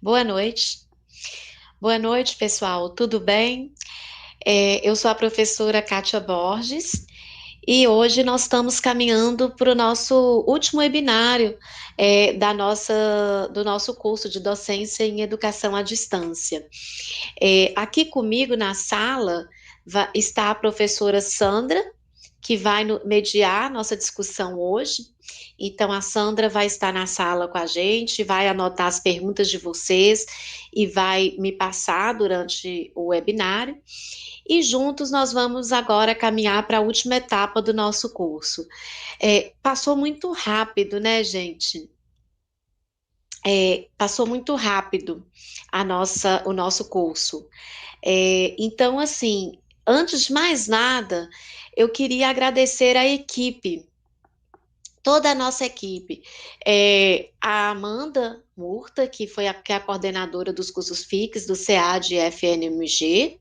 Boa noite. Boa noite, pessoal. Tudo bem? Eu sou a professora Kátia Borges e hoje nós estamos caminhando para o nosso último webinário do nosso curso de docência em educação à distância. Aqui comigo na sala está a professora Sandra, que vai mediar nossa discussão hoje. Então, a Sandra vai estar na sala com a gente, vai anotar as perguntas de vocês e vai me passar durante o webinário. E juntos nós vamos agora caminhar para a última etapa do nosso curso. Passou muito rápido, né, gente? Passou muito rápido o nosso curso. Então, assim, antes de mais nada, eu queria agradecer a equipe, toda a nossa equipe. A Amanda Murta, que é a coordenadora dos cursos FIX do CEAD e FNMG,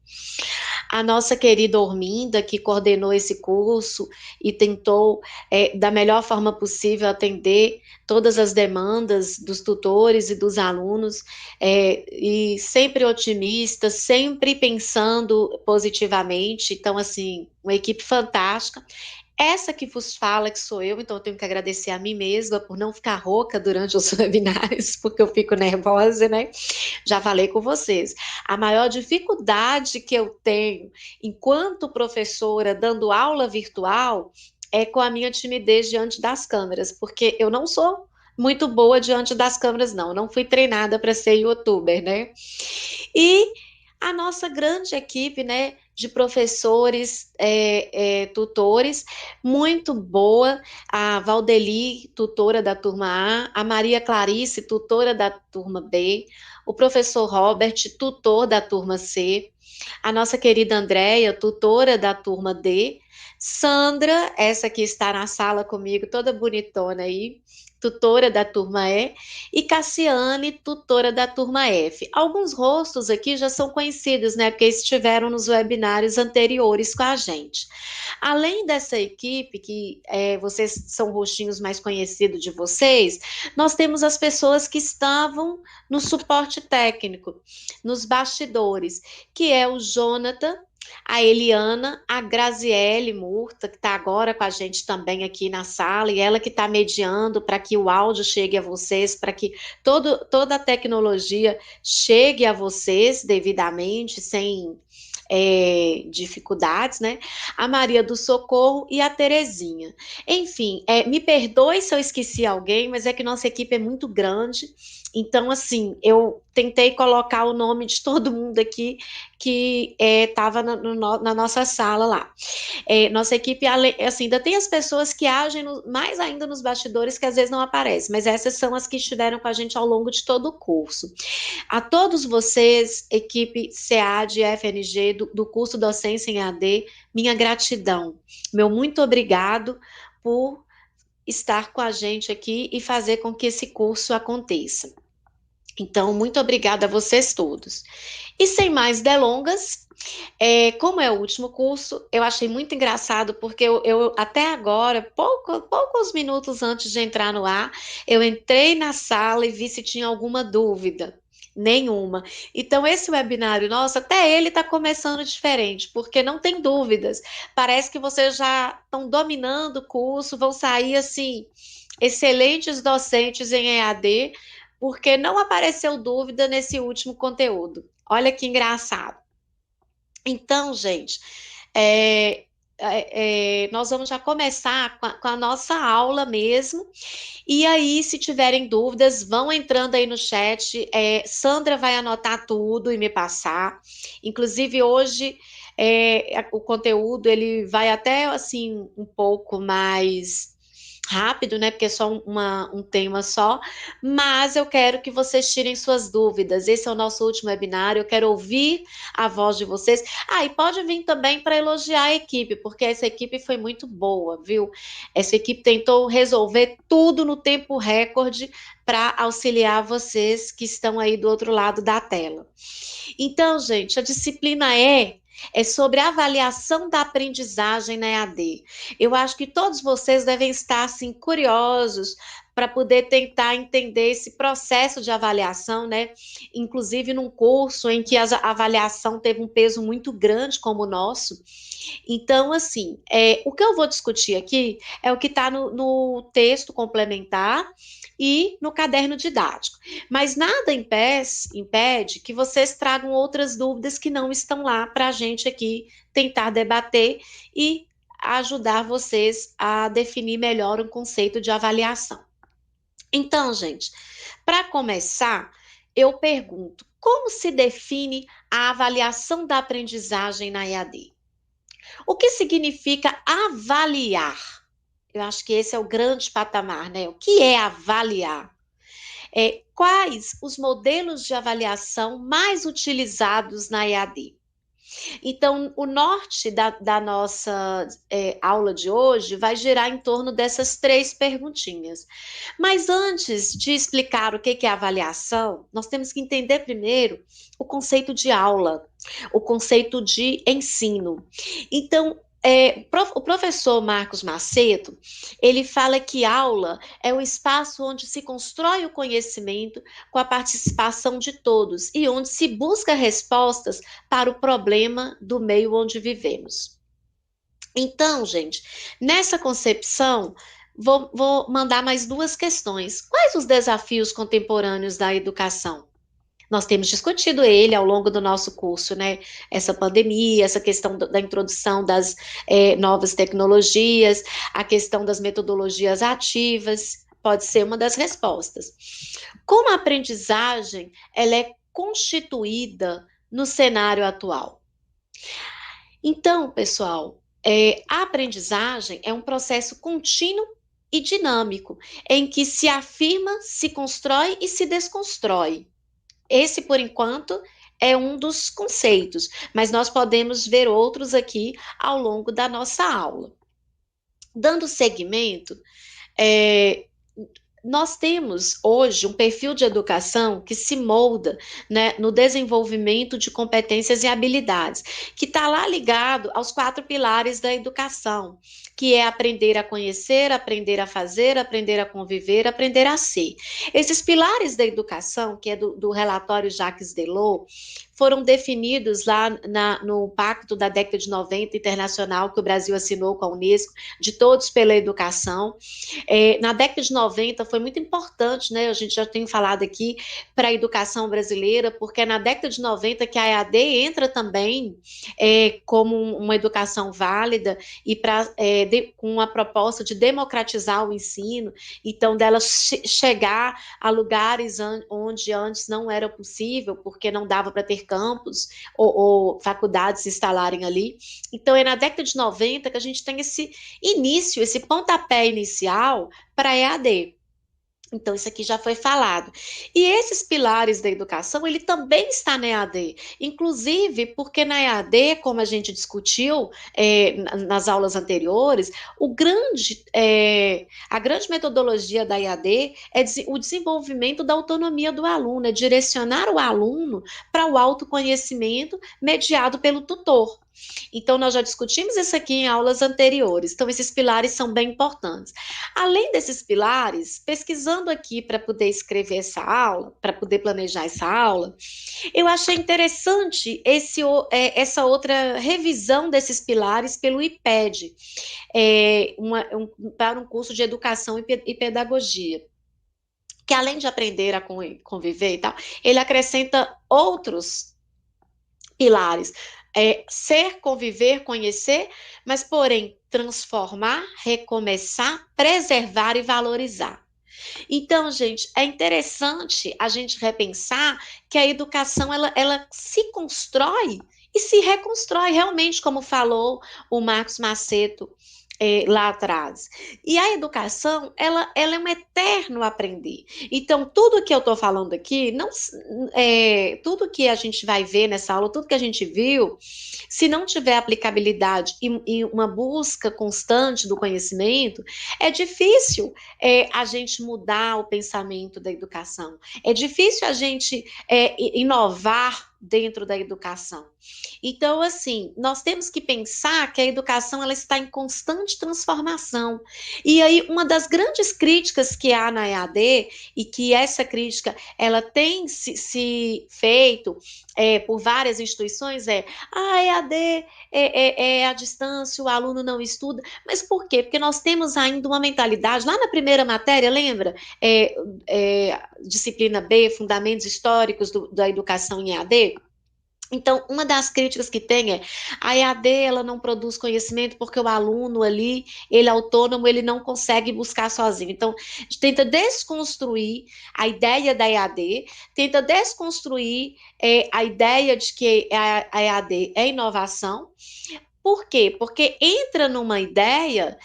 a nossa querida Orminda, que coordenou esse curso e tentou, da melhor forma possível, atender todas as demandas dos tutores e dos alunos, e sempre otimista, sempre pensando positivamente. Então, assim, uma equipe fantástica. Essa que vos fala, que sou eu, então eu tenho que agradecer a mim mesma por não ficar rouca durante os webinários, porque eu fico nervosa, né? Já falei com vocês. A maior dificuldade que eu tenho enquanto professora dando aula virtual é com a minha timidez diante das câmeras, porque eu não sou muito boa diante das câmeras, não. Eu não fui treinada para ser youtuber, né? E a nossa grande equipe, né, de professores, tutores, muito boa, a Valdeli, tutora da turma A Maria Clarice, tutora da turma B, o professor Robert, tutor da turma C, a nossa querida Andréia, tutora da turma D, Sandra, essa que está na sala comigo, toda bonitona aí, tutora da turma E Cassiane, tutora da turma F. Alguns rostos aqui já são conhecidos, né, porque estiveram nos webinários anteriores com a gente. Além dessa equipe, que vocês são rostinhos mais conhecidos de vocês, nós temos as pessoas que estavam no suporte técnico, nos bastidores, que é o Jonathan, a Eliana, a Graziele Murta, que está agora com a gente também aqui na sala, e ela que está mediando para que o áudio chegue a vocês, para que toda a tecnologia chegue a vocês devidamente, sem dificuldades, né? A Maria do Socorro e a Terezinha. Enfim, me perdoe se eu esqueci alguém, mas é que nossa equipe é muito grande. Então, assim, eu tentei colocar o nome de todo mundo aqui que estava na nossa sala lá. Nossa equipe, assim, ainda tem as pessoas que agem mais ainda nos bastidores que às vezes não aparecem, mas essas são as que estiveram com a gente ao longo de todo o curso. A todos vocês, equipe CEAD e FNG do curso Docência em AD, minha gratidão. Meu muito obrigado por estar com a gente aqui e fazer com que esse curso aconteça. Então, muito obrigada a vocês todos. E sem mais delongas, como é o último curso, eu achei muito engraçado, porque eu até agora, poucos minutos antes de entrar no ar, eu entrei na sala e vi se tinha alguma dúvida. Nenhuma. Então, esse webinário, nossa, até ele está começando diferente, porque não tem dúvidas. Parece que vocês já estão dominando o curso, vão sair assim, excelentes docentes em EAD, porque não apareceu dúvida nesse último conteúdo. Olha que engraçado. Então, gente, nós vamos já começar com a nossa aula mesmo. E aí, se tiverem dúvidas, vão entrando aí no chat. Sandra vai anotar tudo e me passar. Inclusive, hoje, o conteúdo ele vai até assim um pouco mais rápido, né? Porque é só um tema só, mas eu quero que vocês tirem suas dúvidas. Esse é o nosso último webinário, eu quero ouvir a voz de vocês. E pode vir também para elogiar a equipe, porque essa equipe foi muito boa, viu? Essa equipe tentou resolver tudo no tempo recorde para auxiliar vocês que estão aí do outro lado da tela. Então, gente, a disciplina é sobre a avaliação da aprendizagem na EAD. Eu acho que todos vocês devem estar assim curiosos para poder tentar entender esse processo de avaliação, né? Inclusive num curso em que a avaliação teve um peso muito grande como o nosso. Então, assim, o que eu vou discutir aqui é o que está no texto complementar e no caderno didático. Mas nada impede que vocês tragam outras dúvidas que não estão lá para a gente aqui tentar debater e ajudar vocês a definir melhor o conceito de avaliação. Então, gente, para começar, eu pergunto: como se define a avaliação da aprendizagem na EAD? O que significa avaliar? Eu acho que esse é o grande patamar, né? O que é avaliar? Quais os modelos de avaliação mais utilizados na EAD? Então, o norte da nossa aula de hoje vai girar em torno dessas três perguntinhas. Mas antes de explicar o que é avaliação, nós temos que entender primeiro o conceito de aula, o conceito de ensino. Então, o professor Marcos Macedo, ele fala que aula é o espaço onde se constrói o conhecimento com a participação de todos e onde se busca respostas para o problema do meio onde vivemos. Então, gente, nessa concepção, vou mandar mais duas questões. Quais os desafios contemporâneos da educação? Nós temos discutido ele ao longo do nosso curso, né? Essa pandemia, essa questão da introdução das novas tecnologias, a questão das metodologias ativas, pode ser uma das respostas. Como a aprendizagem ela é constituída no cenário atual? Então, pessoal, a aprendizagem é um processo contínuo e dinâmico, em que se afirma, se constrói e se desconstrói. Esse, por enquanto, é um dos conceitos, mas nós podemos ver outros aqui ao longo da nossa aula. Dando seguimento, nós temos hoje um perfil de educação que se molda, né, no desenvolvimento de competências e habilidades, que está lá ligado aos 4 pilares da educação, que é aprender a conhecer, aprender a fazer, aprender a conviver, aprender a ser. Esses pilares da educação, que é do relatório Jacques Delors, foram definidos lá no Pacto da década de 90 internacional, que o Brasil assinou com a Unesco, de todos pela educação. Na década de 90 foi muito importante, né? A gente já tem falado aqui para a educação brasileira, porque é na década de 90 que a EAD entra também como uma educação válida e com uma proposta de democratizar o ensino, então dela chegar a lugares onde antes não era possível, porque não dava para ter campus ou faculdades se instalarem ali. Então é na década de 90 que a gente tem esse início, esse pontapé inicial para a EAD. Então, isso aqui já foi falado. E esses pilares da educação, ele também está na EAD. Inclusive, porque na EAD, como a gente discutiu nas aulas anteriores, a grande metodologia da EAD é o desenvolvimento da autonomia do aluno, é direcionar o aluno para o autoconhecimento mediado pelo tutor. Então, nós já discutimos isso aqui em aulas anteriores. Então, esses pilares são bem importantes. Além desses pilares, pesquisando aqui para poder escrever essa aula, para poder planejar essa aula, eu achei interessante essa outra revisão desses pilares pelo IPED, para um curso de educação e pedagogia, que além de aprender a conviver e tal, ele acrescenta outros pilares. Ser, conviver, conhecer, mas, porém, transformar, recomeçar, preservar e valorizar. Então, gente, é interessante a gente repensar que a educação, ela se constrói e se reconstrói, realmente, como falou o Marcos Macedo lá atrás. E a educação, ela é um eterno aprender. Então, tudo que eu estou falando aqui, tudo que a gente vai ver nessa aula, tudo que a gente viu, se não tiver aplicabilidade e uma busca constante do conhecimento, é difícil a gente mudar o pensamento da educação. É difícil a gente inovar dentro da educação. Então, assim, nós temos que pensar que a educação ela está em constante transformação. E aí, uma das grandes críticas que há na EAD, e que essa crítica ela tem se feito por várias instituições, a EAD é à distância, o aluno não estuda. Mas por quê? Porque nós temos ainda uma mentalidade, lá na primeira matéria, lembra? Disciplina B, Fundamentos Históricos da Educação em EAD. Então, uma das críticas que tem a EAD ela não produz conhecimento porque o aluno ali, ele é autônomo, ele não consegue buscar sozinho. Então, a gente tenta desconstruir a ideia da EAD, tenta desconstruir a ideia de que a EAD é inovação. Por quê? Porque entra numa ideia,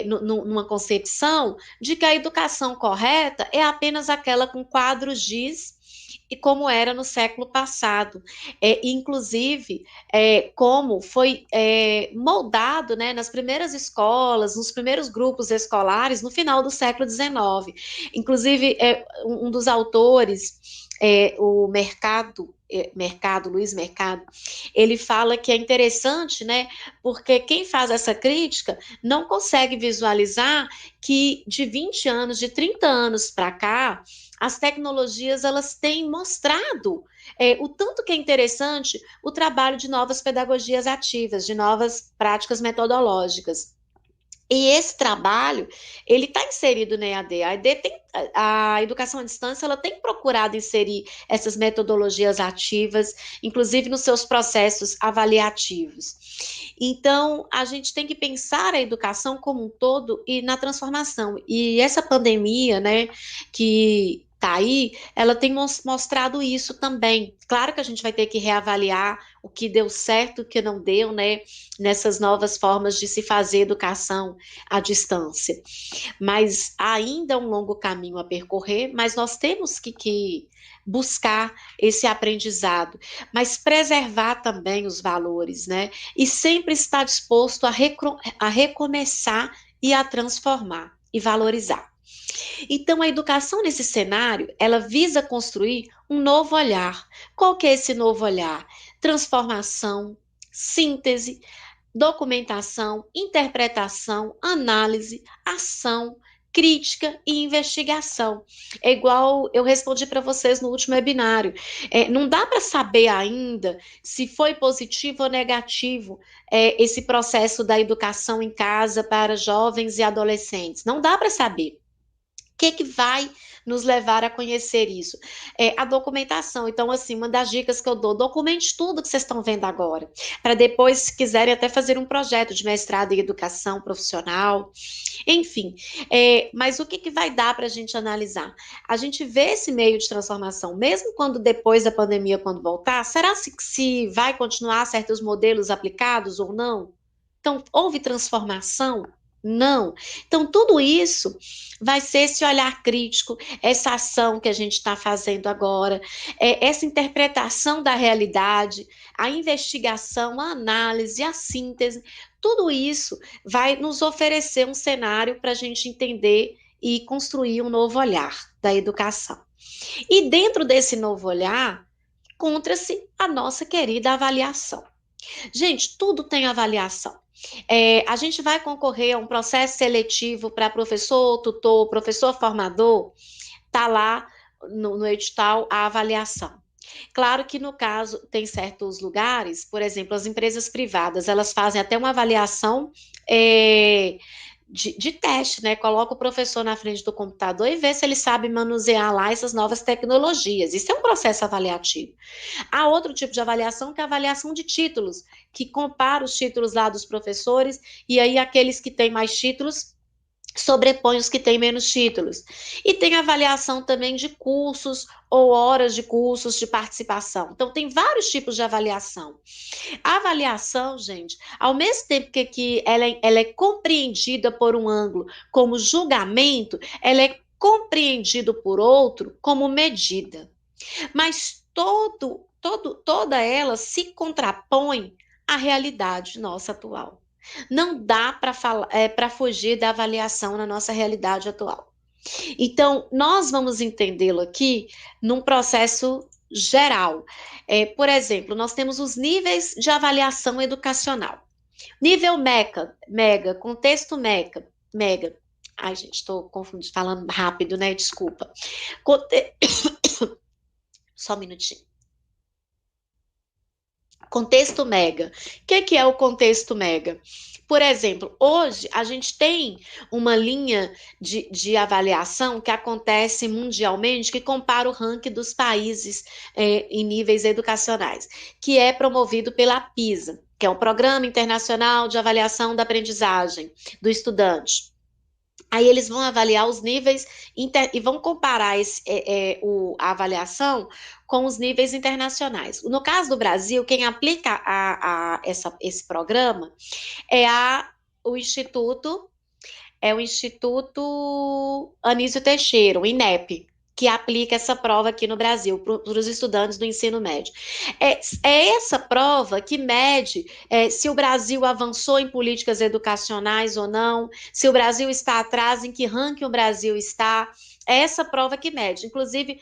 numa concepção de que a educação correta é apenas aquela com quadros giz e como era no século passado. Inclusive, como foi moldado, né, nas primeiras escolas, nos primeiros grupos escolares, no final do século XIX. Inclusive, um dos autores, o Luiz Mercado, ele fala que é interessante, né, porque quem faz essa crítica não consegue visualizar que de 20 anos, de 30 anos para cá, as tecnologias elas têm mostrado o tanto que é interessante o trabalho de novas pedagogias ativas, de novas práticas metodológicas. E esse trabalho, ele está inserido na EAD. A educação à distância, ela tem procurado inserir essas metodologias ativas, inclusive nos seus processos avaliativos. Então, a gente tem que pensar a educação como um todo e na transformação. E essa pandemia, né, que está aí, ela tem mostrado isso também. Claro que a gente vai ter que reavaliar o que deu certo, o que não deu, né, nessas novas formas de se fazer educação à distância. Mas ainda é um longo caminho a percorrer, mas nós temos que buscar esse aprendizado, mas preservar também os valores, né? E sempre estar disposto a recomeçar e a transformar e valorizar. Então, a educação nesse cenário, ela visa construir um novo olhar. Qual que é esse novo olhar? Transformação, síntese, documentação, interpretação, análise, ação, crítica e investigação. É igual eu respondi para vocês no último webinário. Não dá para saber ainda se foi positivo ou negativo esse processo da educação em casa para jovens e adolescentes. Não dá para saber. O que vai nos levar a conhecer isso? A documentação. Então, assim, uma das dicas que eu dou, documente tudo que vocês estão vendo agora, para depois, se quiserem, até fazer um projeto de mestrado em educação profissional, enfim. Mas o que vai dar para a gente analisar? A gente vê esse meio de transformação, mesmo quando depois da pandemia, quando voltar, será se vai continuar certos modelos aplicados ou não? Então, houve transformação? Não. Então, tudo isso vai ser esse olhar crítico, essa ação que a gente está fazendo agora, essa interpretação da realidade, a investigação, a análise, a síntese, tudo isso vai nos oferecer um cenário para a gente entender e construir um novo olhar da educação. E dentro desse novo olhar, encontra-se a nossa querida avaliação. Gente, tudo tem avaliação. A gente vai concorrer a um processo seletivo para professor, tutor, professor formador, tá lá no edital a avaliação. Claro que no caso tem certos lugares, por exemplo, as empresas privadas, elas fazem até uma avaliação de teste, né? Coloca o professor na frente do computador e vê se ele sabe manusear lá essas novas tecnologias. Isso é um processo avaliativo. Há outro tipo de avaliação, que é a avaliação de títulos, que compara os títulos lá dos professores, e aí aqueles que têm mais títulos sobrepõe os que têm menos títulos. E tem avaliação também de cursos ou horas de cursos de participação. Então, tem vários tipos de avaliação. A avaliação, gente, ao mesmo tempo que ela é compreendida por um ângulo como julgamento, ela é compreendido por outro como medida. Mas toda ela se contrapõe à realidade nossa atual. Não dá para fugir da avaliação na nossa realidade atual. Então, nós vamos entendê-lo aqui num processo geral. Por exemplo, nós temos os níveis de avaliação educacional. Nível mega, contexto mega. Ai, gente, estou confundindo, falando rápido, né? Desculpa. Conte... Só um minutinho. Contexto mega. O que é o contexto mega? Por exemplo, hoje a gente tem uma linha de avaliação que acontece mundialmente, que compara o ranking dos países em níveis educacionais, que é promovido pela PISA, que é um Programa Internacional de Avaliação da Aprendizagem do Estudante. Aí eles vão avaliar os níveis e vão comparar a avaliação com os níveis internacionais. No caso do Brasil, quem aplica esse programa é o Instituto o Instituto Anísio Teixeira, o INEP, que aplica essa prova aqui no Brasil para os estudantes do ensino médio. É essa prova que mede se o Brasil avançou em políticas educacionais ou não, se o Brasil está atrás, em que ranking o Brasil está. É essa prova que mede. Inclusive,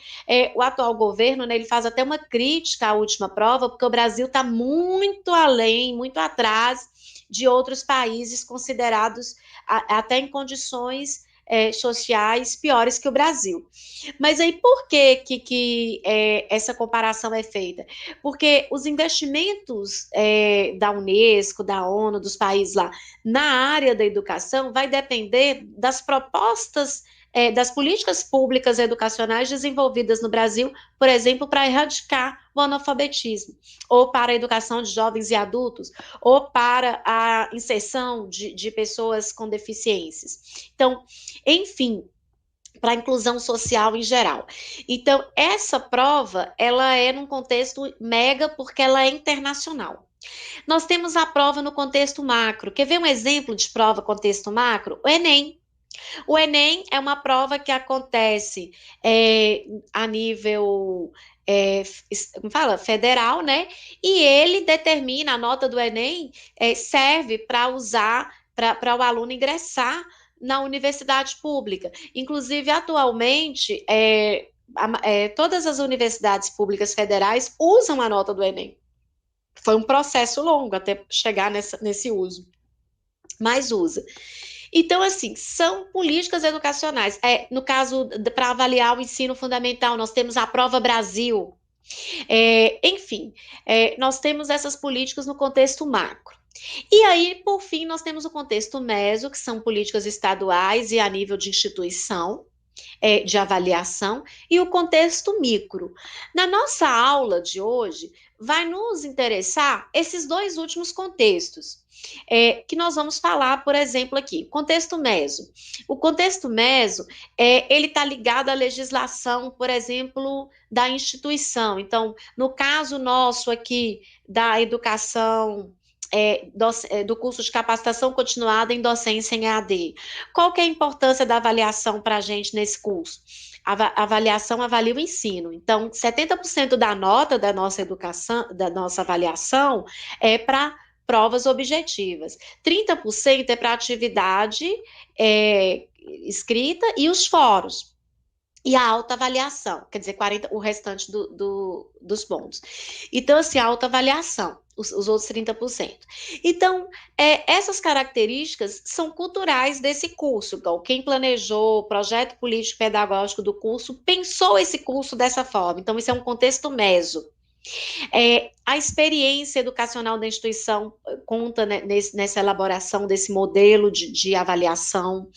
o atual governo, né, ele faz até uma crítica à última prova, porque o Brasil está muito além, muito atrás de outros países considerados até em condições sociais piores que o Brasil. Mas aí por que essa comparação é feita? Porque os investimentos da Unesco, da ONU, dos países lá, na área da educação, vai depender das propostas das políticas públicas educacionais desenvolvidas no Brasil, por exemplo, para erradicar o analfabetismo, ou para a educação de jovens e adultos, ou para a inserção de pessoas com deficiências. Então, enfim, para a inclusão social em geral. Então, essa prova, ela é num contexto mega porque ela é internacional. Nós temos a prova no contexto macro. Quer ver um exemplo de prova contexto macro? O Enem. O Enem é uma prova que acontece a nível como fala, federal, né? E ele determina, a nota do Enem serve para usar, para o aluno ingressar na universidade pública. Inclusive, atualmente, todas as universidades públicas federais usam a nota do Enem. Foi um processo longo até chegar nesse uso, mas usa. Então, assim, são políticas educacionais. No caso, para avaliar o ensino fundamental, nós temos a Prova Brasil. Enfim, nós temos essas políticas no contexto macro. E aí, por fim, nós temos o contexto meso, que são políticas estaduais e a nível de instituição, de avaliação, e o contexto micro. Na nossa aula de hoje, vai nos interessar esses dois últimos contextos, que nós vamos falar, por exemplo, aqui, contexto meso. O contexto meso, ele está ligado à legislação, por exemplo, da instituição. Então, no caso nosso aqui, da educação do curso de capacitação continuada em docência em EAD. Qual que é a importância da avaliação para a gente nesse curso? A avaliação avalia o ensino. Então, 70% da nota da nossa educação, da nossa avaliação, é para provas objetivas. 30% é para atividade escrita e os fóruns. E a autoavaliação, quer dizer, 40, o restante dos pontos. Então, assim, a autoavaliação, os outros 30%. Então, essas características são culturais desse curso. Então, quem planejou o projeto político-pedagógico do curso pensou esse curso dessa forma. Então, isso é um contexto meso. A experiência educacional da instituição conta, né, nessa elaboração desse modelo de avaliação,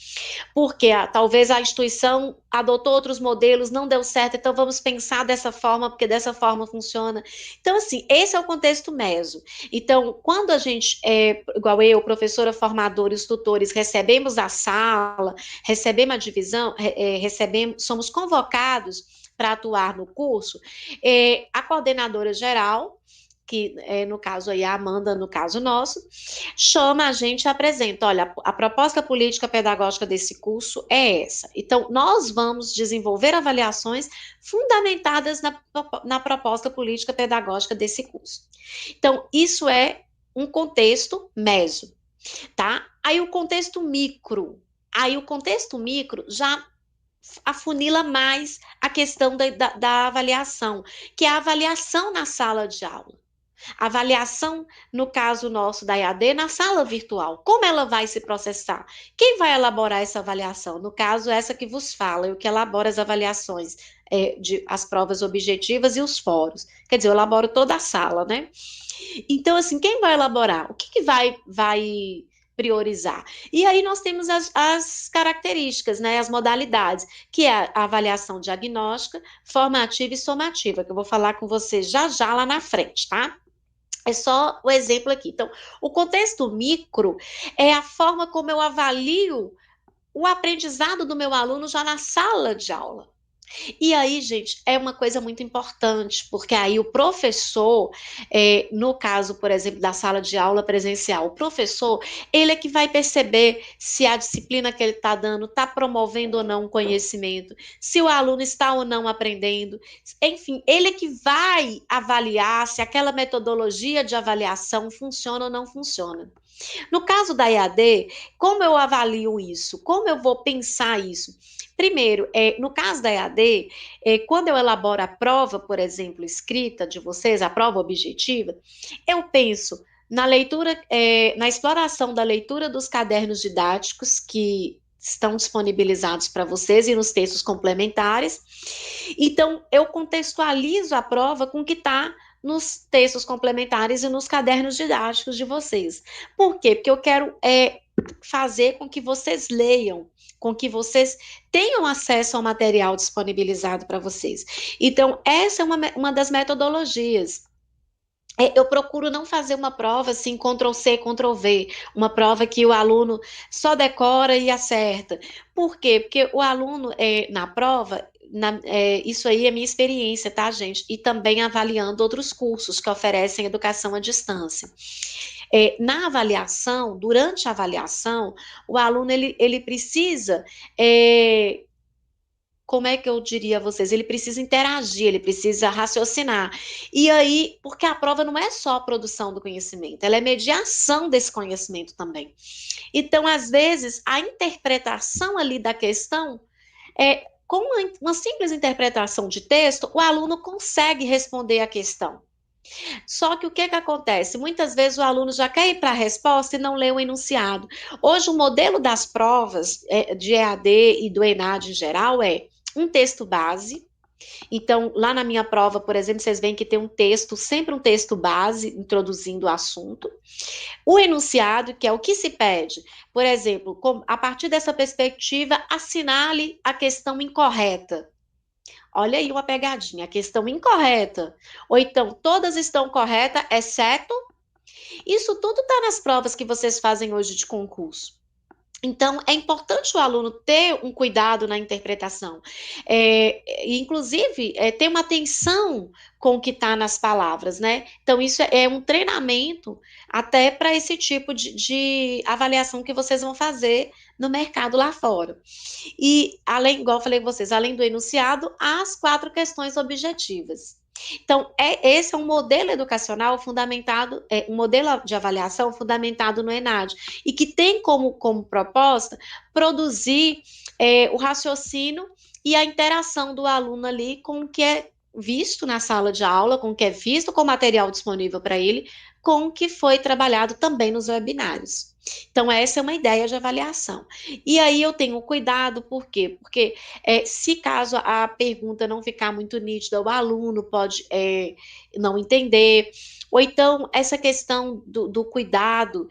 porque talvez a instituição adotou outros modelos, não deu certo, então vamos pensar dessa forma, porque dessa forma funciona. Então, assim, esse é o contexto meso. Então, quando a gente, igual eu, professora formadora e os tutores, recebemos a sala, recebemos a divisão, somos convocados para atuar no curso, a coordenadora geral, que no caso aí a Amanda, no caso nosso, chama a gente e apresenta, olha, a proposta política pedagógica desse curso é essa. Então, nós vamos desenvolver avaliações fundamentadas na proposta política pedagógica desse curso. Então, isso é um contexto meso, tá? Aí o contexto micro já afunila mais a questão da avaliação, que é a avaliação na sala de aula. Avaliação, no caso nosso da EAD, na sala virtual. Como ela vai se processar? Quem vai elaborar essa avaliação? No caso, essa que vos fala, eu que elaboro as avaliações, as provas objetivas e os fóruns. Quer dizer, eu elaboro toda a sala, né? Então, assim, quem vai elaborar? O que vai priorizar? E aí nós temos as características, né, as modalidades, que é a avaliação diagnóstica, formativa e somativa, que eu vou falar com você já já lá na frente, tá? É só o exemplo aqui. Então, o contexto micro é a forma como eu avalio o aprendizado do meu aluno já na sala de aula. E aí, gente, é uma coisa muito importante, porque aí o professor, no caso, por exemplo, da sala de aula presencial, o professor, ele é que vai perceber se a disciplina que ele está dando está promovendo ou não o conhecimento, se o aluno está ou não aprendendo, enfim, ele é que vai avaliar se aquela metodologia de avaliação funciona ou não funciona. No caso da EAD, como eu avalio isso? Como eu vou pensar isso? Primeiro, no caso da EAD, quando eu elaboro a prova, por exemplo, escrita de vocês, a prova objetiva, eu penso na leitura, na exploração da leitura dos cadernos didáticos que estão disponibilizados para vocês e nos textos complementares. Então, eu contextualizo a prova com o que está nos textos complementares e nos cadernos didáticos de vocês. Por quê? Porque eu quero fazer com que vocês leiam, com que vocês tenham acesso ao material disponibilizado para vocês. Então, essa é uma das metodologias. Eu procuro não fazer uma prova assim, Ctrl+C, Ctrl+V, uma prova que o aluno só decora e acerta. Por quê? Porque o aluno, na prova, isso aí é minha experiência, tá, gente? E também avaliando outros cursos que oferecem educação à distância. Na avaliação, durante a avaliação, o aluno ele precisa como é que eu diria a vocês? Ele precisa interagir, ele precisa raciocinar. E aí, porque a prova não é só a produção do conhecimento, ela é mediação desse conhecimento também. Então, às vezes, a interpretação ali da questão com uma simples interpretação de texto, o aluno consegue responder a questão. Só que o que acontece? Muitas vezes o aluno já quer ir para a resposta e não lê o enunciado. Hoje, o modelo das provas de EAD e do ENAD em geral é um texto base. Então, lá na minha prova, por exemplo, vocês veem que tem um texto, sempre um texto base, introduzindo o assunto. O enunciado, que é o que se pede. Por exemplo, a partir dessa perspectiva, assinale a questão incorreta. Olha aí uma pegadinha, a questão incorreta. Ou então, todas estão corretas, exceto. Isso tudo está nas provas que vocês fazem hoje de concurso. Então, é importante o aluno ter um cuidado na interpretação. Inclusive, ter uma atenção com o que está nas palavras, né? Então, isso é um treinamento até para esse tipo de avaliação que vocês vão fazer no mercado lá fora. E, além, igual eu falei com vocês, além do enunciado, há as 4 questões objetivas. Então, esse é um modelo educacional fundamentado, um modelo de avaliação fundamentado no ENAD, e que tem como proposta produzir o raciocínio e a interação do aluno ali com o que é visto na sala de aula, com o que é visto com o material disponível para ele, com o que foi trabalhado também nos webinários. Então, essa é uma ideia de avaliação. E aí eu tenho cuidado, por quê? Porque se caso a pergunta não ficar muito nítida, o aluno pode não entender, ou então essa questão do cuidado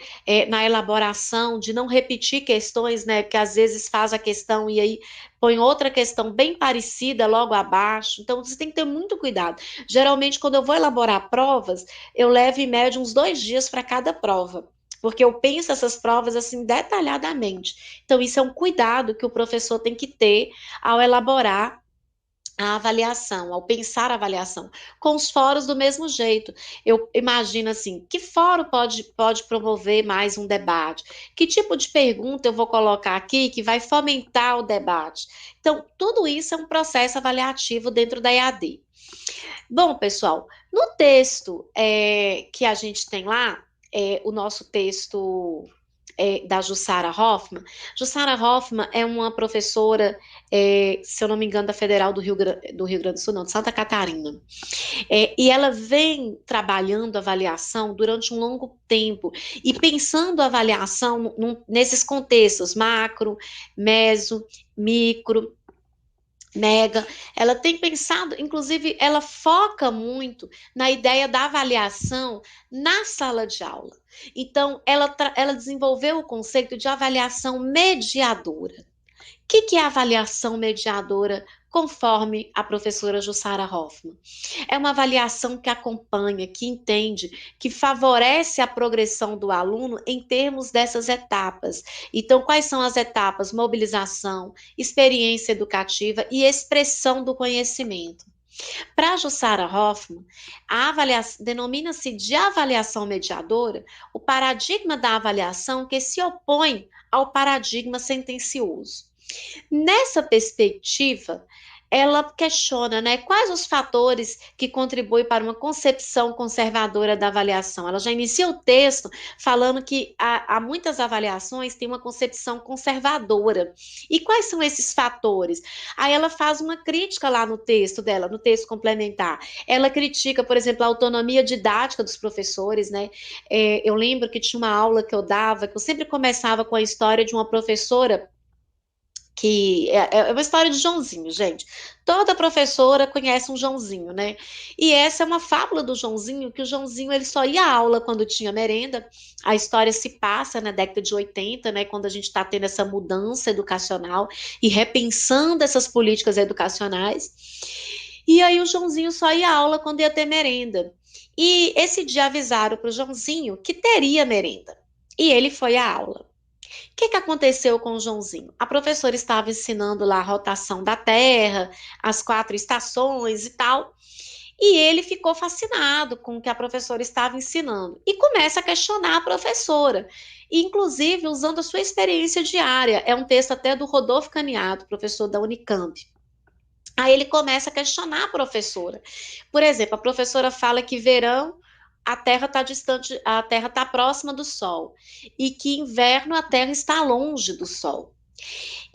na elaboração, de não repetir questões, né? Porque às vezes faz a questão e aí põe outra questão bem parecida logo abaixo. Então, você tem que ter muito cuidado. Geralmente, quando eu vou elaborar provas, eu levo em média uns 2 dias para cada prova, porque eu penso essas provas assim detalhadamente. Então, isso é um cuidado que o professor tem que ter ao elaborar a avaliação, ao pensar a avaliação. Com os fóruns do mesmo jeito. Eu imagino assim, que fórum pode promover mais um debate? Que tipo de pergunta eu vou colocar aqui que vai fomentar o debate? Então, tudo isso é um processo avaliativo dentro da EAD. Bom, pessoal, no texto que a gente tem lá, o nosso texto da Jussara Hoffmann. Jussara Hoffmann é uma professora, se eu não me engano, da Federal do Rio Grande do Sul, não, de Santa Catarina. E ela vem trabalhando avaliação durante um longo tempo e pensando a avaliação nesses contextos macro, meso, micro, mega. Ela tem pensado, inclusive, ela foca muito na ideia da avaliação na sala de aula. Então, ela desenvolveu o conceito de avaliação mediadora. O que é a avaliação mediadora, conforme a professora Jussara Hoffmann? É uma avaliação que acompanha, que entende, que favorece a progressão do aluno em termos dessas etapas. Então, quais são as etapas? Mobilização, experiência educativa e expressão do conhecimento. Para Jussara Hoffmann, denomina-se de avaliação mediadora o paradigma da avaliação que se opõe ao paradigma sentencioso. Nessa perspectiva, ela questiona, né, quais os fatores que contribuem para uma concepção conservadora da avaliação. Ela já inicia o texto falando que há muitas avaliações têm uma concepção conservadora. E quais são esses fatores? Aí ela faz uma crítica lá no texto dela, no texto complementar. Ela critica, por exemplo, a autonomia didática dos professores, né? Eu lembro que tinha uma aula que eu dava, que eu sempre começava com a história de uma professora que é uma história de Joãozinho, gente. Toda professora conhece um Joãozinho, né? E essa é uma fábula do Joãozinho, que o Joãozinho ele só ia à aula quando tinha merenda. A história se passa na década de 80, né? Quando a gente está tendo essa mudança educacional e repensando essas políticas educacionais. E aí o Joãozinho só ia à aula quando ia ter merenda. E esse dia avisaram para o Joãozinho que teria merenda. E ele foi à aula. O que aconteceu com o Joãozinho? A professora estava ensinando lá a rotação da Terra, as 4 estações e tal, e ele ficou fascinado com o que a professora estava ensinando e começa a questionar a professora, inclusive usando a sua experiência diária. É um texto até do Rodolfo Caniato, professor da Unicamp. Aí ele começa a questionar a professora. Por exemplo, a professora fala que verão a Terra está distante, a Terra está próxima do Sol, e que inverno a Terra está longe do Sol.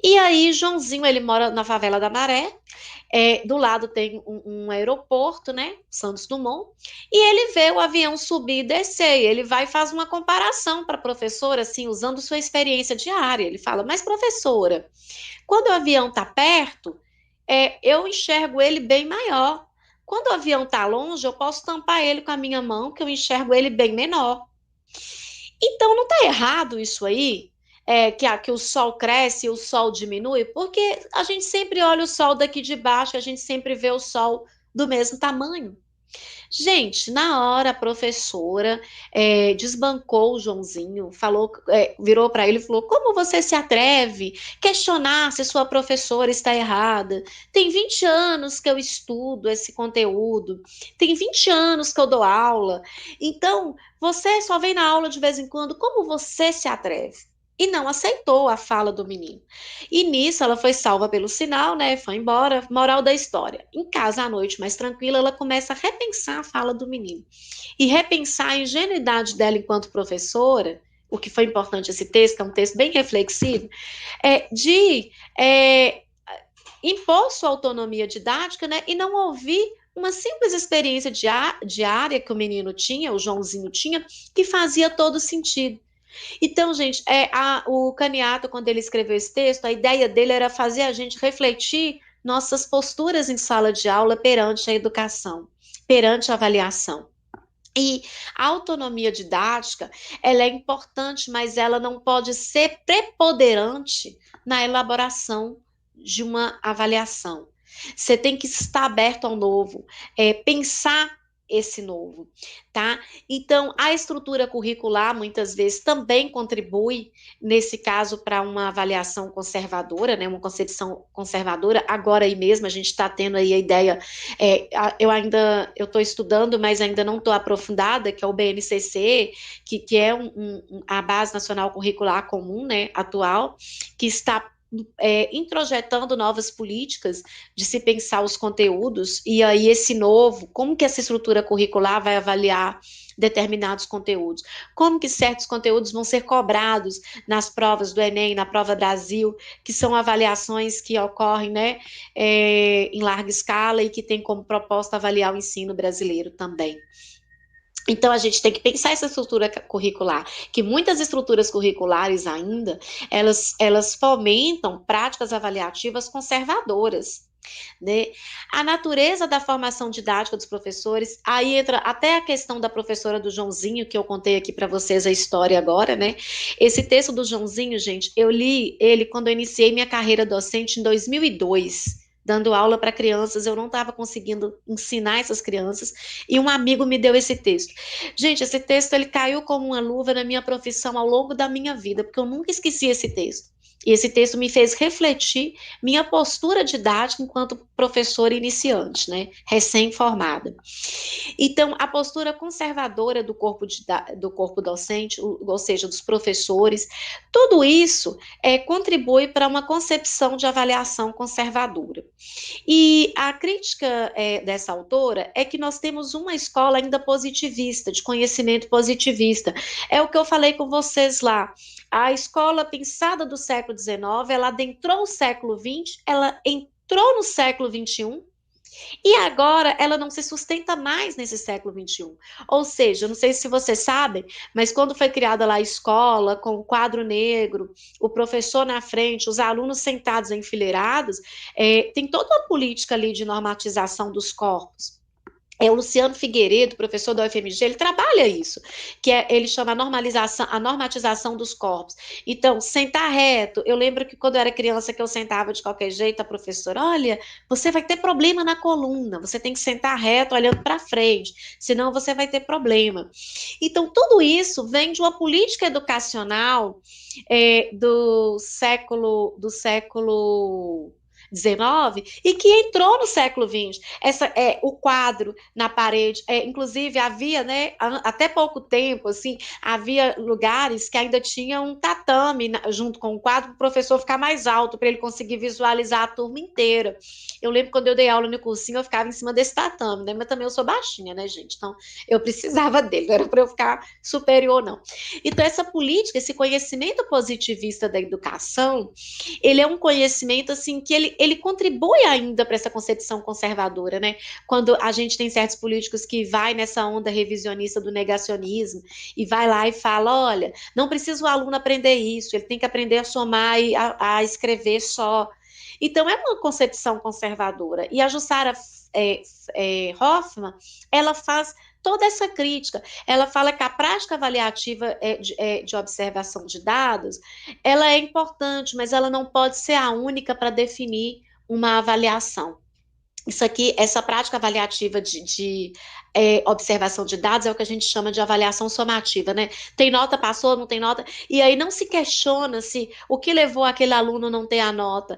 E aí, Joãozinho, ele mora na favela da Maré, do lado tem um aeroporto, né, Santos Dumont, e ele vê o avião subir e descer, e ele vai e faz uma comparação para a professora, assim, usando sua experiência diária. Ele fala, mas professora, quando o avião está perto, eu enxergo ele bem maior. Quando o avião está longe, eu posso tampar ele com a minha mão, que eu enxergo ele bem menor. Então, não está errado isso aí? Que o sol cresce e o sol diminui? Porque a gente sempre olha o sol daqui de baixo, a gente sempre vê o sol do mesmo tamanho. Gente, na hora a professora desbancou o Joãozinho, falou, virou para ele e falou: como você se atreve a questionar se sua professora está errada? Tem 20 anos que eu estudo esse conteúdo, tem 20 anos que eu dou aula, então você só vem na aula de vez em quando, como você se atreve? E não aceitou a fala do menino. E nisso ela foi salva pelo sinal, né? Foi embora. Moral da história. Em casa, à noite, mais tranquila, ela começa a repensar a fala do menino. E repensar a ingenuidade dela enquanto professora, o que foi importante esse texto, que é um texto bem reflexivo, de impor sua autonomia didática, né? E não ouvir uma simples experiência diária que o menino tinha, o Joãozinho tinha, que fazia todo sentido. Então, gente, o Caniato, quando ele escreveu esse texto, a ideia dele era fazer a gente refletir nossas posturas em sala de aula perante a educação, perante a avaliação. E a autonomia didática, ela é importante, mas ela não pode ser preponderante na elaboração de uma avaliação. Você tem que estar aberto ao novo, pensar esse novo, tá? Então, a estrutura curricular, muitas vezes, também contribui, nesse caso, para uma avaliação conservadora, né? Uma concepção conservadora. Agora aí mesmo, a gente está tendo aí a ideia, eu estou estudando, mas ainda não estou aprofundada, que é o BNCC, que é a Base Nacional Curricular Comum, né, atual, que está introjetando novas políticas de se pensar os conteúdos, e aí esse novo, como que essa estrutura curricular vai avaliar determinados conteúdos, como que certos conteúdos vão ser cobrados nas provas do Enem, na prova Brasil, que são avaliações que ocorrem, né, em larga escala e que tem como proposta avaliar o ensino brasileiro também. Então, a gente tem que pensar essa estrutura curricular, que muitas estruturas curriculares ainda, elas fomentam práticas avaliativas conservadoras, né? A natureza da formação didática dos professores, aí entra até a questão da professora do Joãozinho, que eu contei aqui para vocês a história agora, né? Esse texto do Joãozinho, gente, eu li ele quando eu iniciei minha carreira docente em 2002, dando aula para crianças, eu não estava conseguindo ensinar essas crianças, e um amigo me deu esse texto. Gente, esse texto ele caiu como uma luva na minha profissão ao longo da minha vida, porque eu nunca esqueci esse texto. E esse texto me fez refletir minha postura didática enquanto professora iniciante, né, recém-formada. Então, a postura conservadora do corpo docente, ou seja, dos professores, tudo isso contribui para uma concepção de avaliação conservadora. E a crítica dessa autora é que nós temos uma escola ainda positivista, de conhecimento positivista. É o que eu falei com vocês lá. A escola pensada do século XIX, ela adentrou o século XX, ela entrou no século XXI, e agora ela não se sustenta mais nesse século XXI. Ou seja, não sei se vocês sabem, mas quando foi criada lá a escola, com o quadro negro, o professor na frente, os alunos sentados enfileirados, tem toda uma política ali de normatização dos corpos. O Luciano Figueiredo, professor da UFMG, ele trabalha isso, ele chama a normatização dos corpos. Então, sentar reto, eu lembro que quando eu era criança que eu sentava de qualquer jeito, a professora, olha, você vai ter problema na coluna, você tem que sentar reto olhando para frente, senão você vai ter problema. Então, tudo isso vem de uma política educacional do século XIX e que entrou no século XX. O quadro na parede, inclusive havia, né, até pouco tempo, assim, havia lugares que ainda tinham um tatame junto com o quadro para o professor ficar mais alto, para ele conseguir visualizar a turma inteira. Eu lembro quando eu dei aula no cursinho, eu ficava em cima desse tatame, né, mas também eu sou baixinha, né, gente, então eu precisava dele, não era para eu ficar superior, não. Então essa política, esse conhecimento positivista da educação, ele é um conhecimento, assim, que ele contribui ainda para essa concepção conservadora, né? Quando a gente tem certos políticos que vai nessa onda revisionista do negacionismo e vai lá e fala, olha, não precisa o aluno aprender isso, ele tem que aprender a somar e a escrever só. Então, é uma concepção conservadora. E a Jussara Hoffmann, ela faz toda essa crítica. Ela fala que a prática avaliativa de observação de dados, ela é importante, mas ela não pode ser a única para definir uma avaliação. Isso aqui, essa prática avaliativa de observação de dados é o que a gente chama de avaliação somativa, né? Tem nota, passou, não tem nota, e aí não se questiona se o que levou aquele aluno a não ter a nota,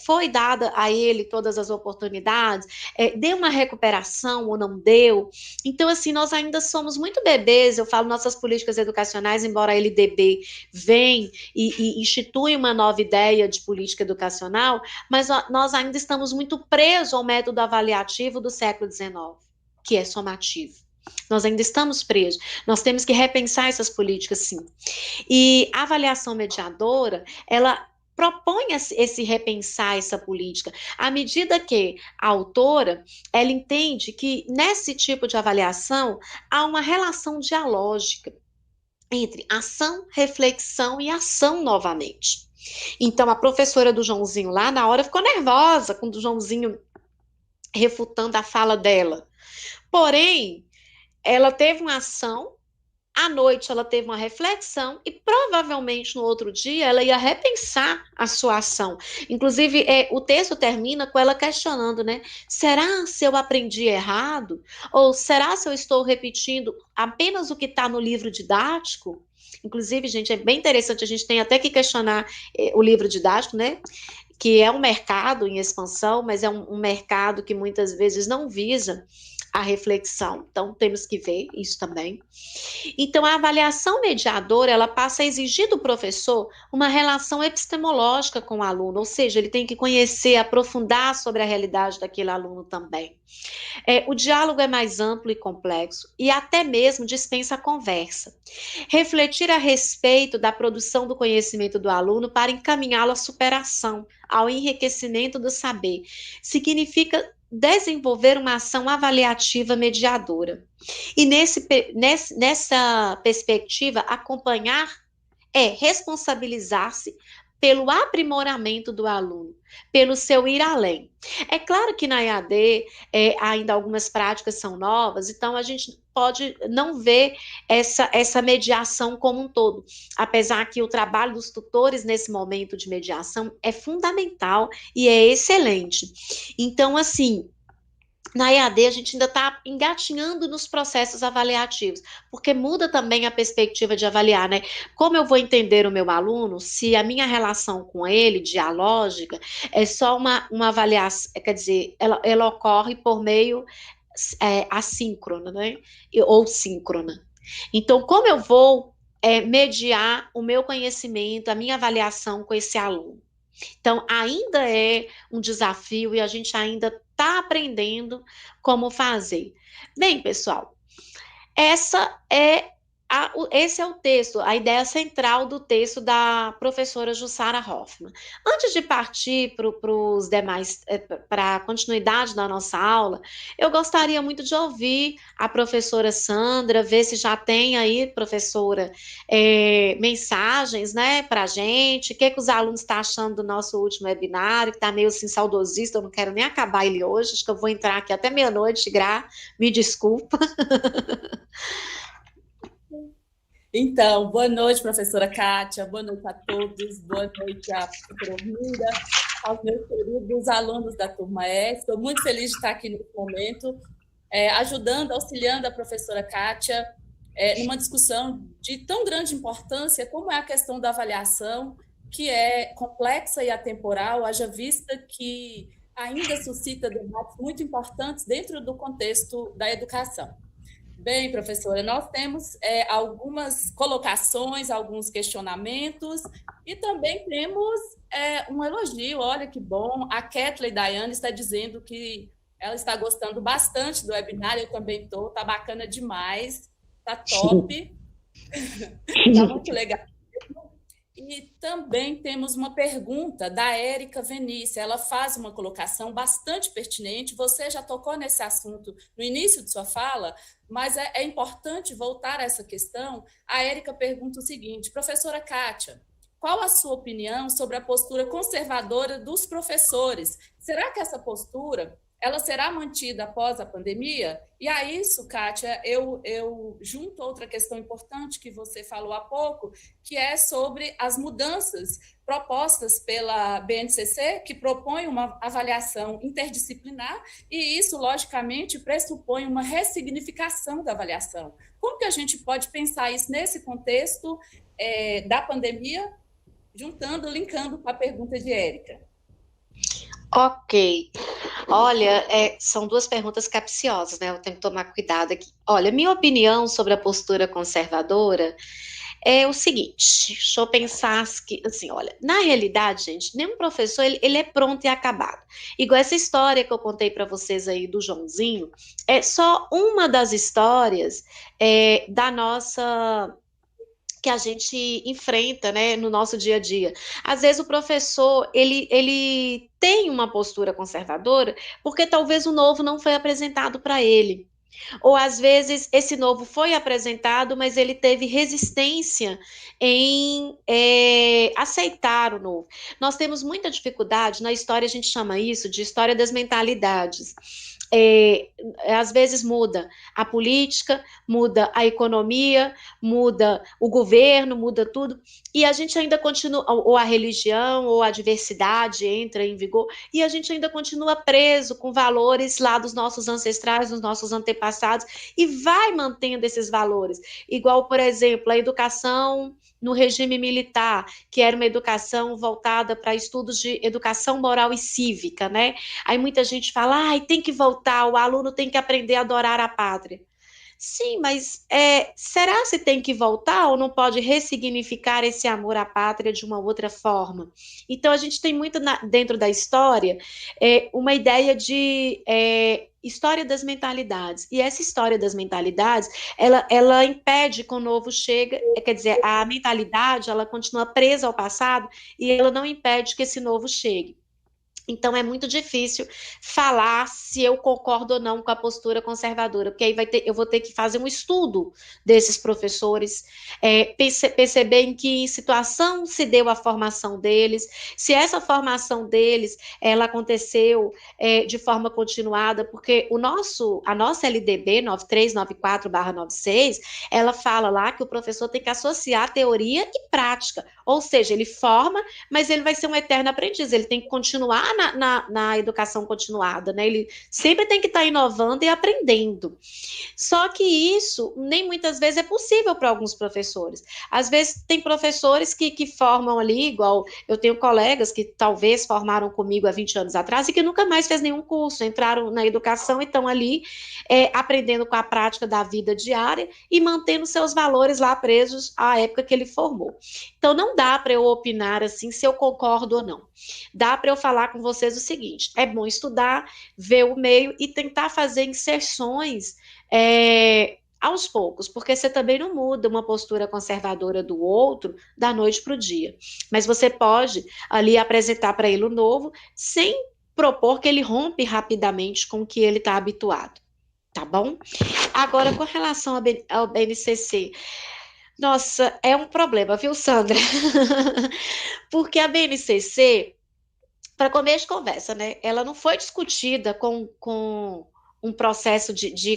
foi dada a ele todas as oportunidades, deu uma recuperação ou não deu. Então, assim, nós ainda somos muito bebês, eu falo nossas políticas educacionais, embora a LDB vem e institui uma nova ideia de política educacional, mas nós ainda estamos muito presos ao método avaliativo do século XIX, que é somativo. Nós ainda estamos presos. Nós temos que repensar essas políticas, sim. E a avaliação mediadora, ela propõe esse repensar essa política, à medida que a autora, ela entende que nesse tipo de avaliação há uma relação dialógica entre ação, reflexão e ação novamente. Então, a professora do Joãozinho lá, na hora, ficou nervosa com o Joãozinho refutando a fala dela. Porém, ela teve uma ação, à noite ela teve uma reflexão e provavelmente no outro dia ela ia repensar a sua ação. Inclusive, o texto termina com ela questionando, né? Será se eu aprendi errado? Ou será se eu estou repetindo apenas o que está no livro didático? Inclusive, gente, é bem interessante, a gente tem até que questionar o livro didático, né? Que é um mercado em expansão, mas é um mercado que muitas vezes não visa a reflexão. Então, temos que ver isso também. Então, a avaliação mediadora, ela passa a exigir do professor uma relação epistemológica com o aluno, ou seja, ele tem que conhecer, aprofundar sobre a realidade daquele aluno também. O diálogo é mais amplo e complexo e até mesmo dispensa a conversa. Refletir a respeito da produção do conhecimento do aluno para encaminhá-lo à superação, ao enriquecimento do saber, significa desenvolver uma ação avaliativa mediadora. E nessa perspectiva, acompanhar é responsabilizar-se pelo aprimoramento do aluno, pelo seu ir além. É claro que na EAD ainda algumas práticas são novas, então a gente pode não ver essa mediação como um todo, apesar que o trabalho dos tutores nesse momento de mediação é fundamental e é excelente. Então, assim, na EAD, a gente ainda está engatinhando nos processos avaliativos, porque muda também a perspectiva de avaliar, né? Como eu vou entender o meu aluno se a minha relação com ele, dialógica, é só uma avaliação, quer dizer, ela ocorre por meio assíncrona, né? Ou síncrona. Então, como eu vou mediar o meu conhecimento, a minha avaliação com esse aluno? Então, ainda é um desafio e a gente ainda está aprendendo como fazer. Bem, pessoal, esse é o texto, a ideia central do texto da professora Jussara Hoffmann. Antes de partir para os demais, para a continuidade da nossa aula, eu gostaria muito de ouvir a professora Sandra, ver se já tem aí, professora, mensagens, né, para a gente, o que os alunos estão achando do nosso último webinário, que está meio assim saudosista, eu não quero nem acabar ele hoje, acho que eu vou entrar aqui até meia-noite, me desculpa. Então, boa noite, professora Kátia, boa noite a todos, boa noite à professora Orminda, aos meus queridos alunos da turma E. Estou muito feliz de estar aqui nesse momento, ajudando, auxiliando a professora Kátia numa discussão de tão grande importância como é a questão da avaliação, que é complexa e atemporal, haja vista que ainda suscita debates muito importantes dentro do contexto da educação. Bem, professora, nós temos algumas colocações, alguns questionamentos e também temos um elogio. Olha que bom, a Kathleen Daiane está dizendo que ela está gostando bastante do webinar, eu também estou, está bacana demais, está top, está muito legal. E também temos uma pergunta da Érica Venícia, ela faz uma colocação bastante pertinente, você já tocou nesse assunto no início de sua fala, mas é importante voltar a essa questão. A Érica pergunta o seguinte: professora Kátia, qual a sua opinião sobre a postura conservadora dos professores? Será que essa postura ela será mantida após a pandemia? E a isso, Kátia, eu junto outra questão importante que você falou há pouco, que é sobre as mudanças propostas pela BNCC, que propõe uma avaliação interdisciplinar, e isso, logicamente, pressupõe uma ressignificação da avaliação. Como que a gente pode pensar isso nesse contexto da pandemia, linkando com a pergunta de Érica? Ok. Olha, são duas perguntas capciosas, né? Eu tenho que tomar cuidado aqui. Olha, minha opinião sobre a postura conservadora é o seguinte, deixa eu pensar que, assim, olha, na realidade, gente, nenhum professor, ele é pronto e acabado. Igual essa história que eu contei para vocês aí do Joãozinho, é só uma das histórias da nossa que a gente enfrenta, né, no nosso dia a dia. Às vezes o professor, ele tem uma postura conservadora porque talvez o novo não foi apresentado para ele. Ou às vezes esse novo foi apresentado, mas ele teve resistência em aceitar o novo. Nós temos muita dificuldade, na história a gente chama isso de história das mentalidades. Às vezes muda a política, muda a economia, muda o governo, muda tudo, e a gente ainda continua, ou a religião, ou a diversidade entra em vigor, e a gente ainda continua preso com valores lá dos nossos ancestrais, dos nossos antepassados, e vai mantendo esses valores. Igual, por exemplo, a educação no regime militar, que era uma educação voltada para estudos de educação moral e cívica, né? Aí muita gente fala, tem que voltar, o aluno tem que aprender a adorar a pátria. Sim, mas será se tem que voltar ou não pode ressignificar esse amor à pátria de uma outra forma? Então, a gente tem muito dentro da história uma ideia de história das mentalidades. E essa história das mentalidades, ela impede que o novo chega, quer dizer, a mentalidade, ela continua presa ao passado e ela não impede que esse novo chegue. Então é muito difícil falar se eu concordo ou não com a postura conservadora, porque aí eu vou ter que fazer um estudo desses professores, perceber em que situação se deu a formação deles, se essa formação deles ela aconteceu de forma continuada, porque a nossa LDB 9394/96, ela fala lá que o professor tem que associar teoria e prática, ou seja, ele forma, mas ele vai ser um eterno aprendiz, ele tem que continuar na educação continuada, né? Ele sempre tem que estar inovando e aprendendo. Só que isso nem muitas vezes é possível para alguns professores. Às vezes tem professores que formam ali, igual eu tenho colegas que talvez formaram comigo há 20 anos atrás e que nunca mais fez nenhum curso, entraram na educação e estão ali aprendendo com a prática da vida diária e mantendo seus valores lá presos à época que ele formou. Então não dá para eu opinar assim se eu concordo ou não. Dá para eu falar com vocês o seguinte: é bom estudar, ver o meio e tentar fazer inserções aos poucos, porque você também não muda uma postura conservadora do outro da noite para o dia. Mas você pode ali apresentar para ele o novo, sem propor que ele rompe rapidamente com o que ele está habituado. Tá bom? Agora, com relação ao BNCC, nossa, é um problema, viu, Sandra? Porque a BNCC, para começo de conversa, né? Ela não foi discutida com um processo de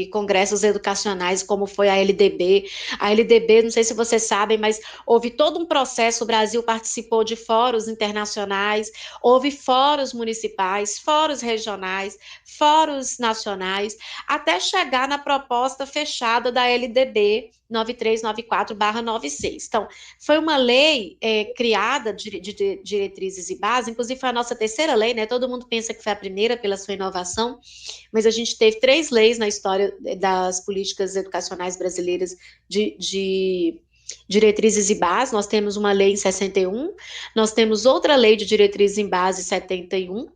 congressos educacionais, como foi a LDB. A LDB, não sei se vocês sabem, mas houve todo um processo, o Brasil participou de fóruns internacionais, houve fóruns municipais, fóruns regionais, fóruns nacionais, até chegar na proposta fechada da LDB 9394/96. Então, foi uma lei criada de diretrizes e bases, inclusive foi a nossa terceira lei, né? Todo mundo pensa que foi a primeira pela sua inovação, mas a gente teve 3 leis na história das políticas educacionais brasileiras de diretrizes e bases. Nós temos uma lei em 61, nós temos outra lei de diretrizes em base em 71,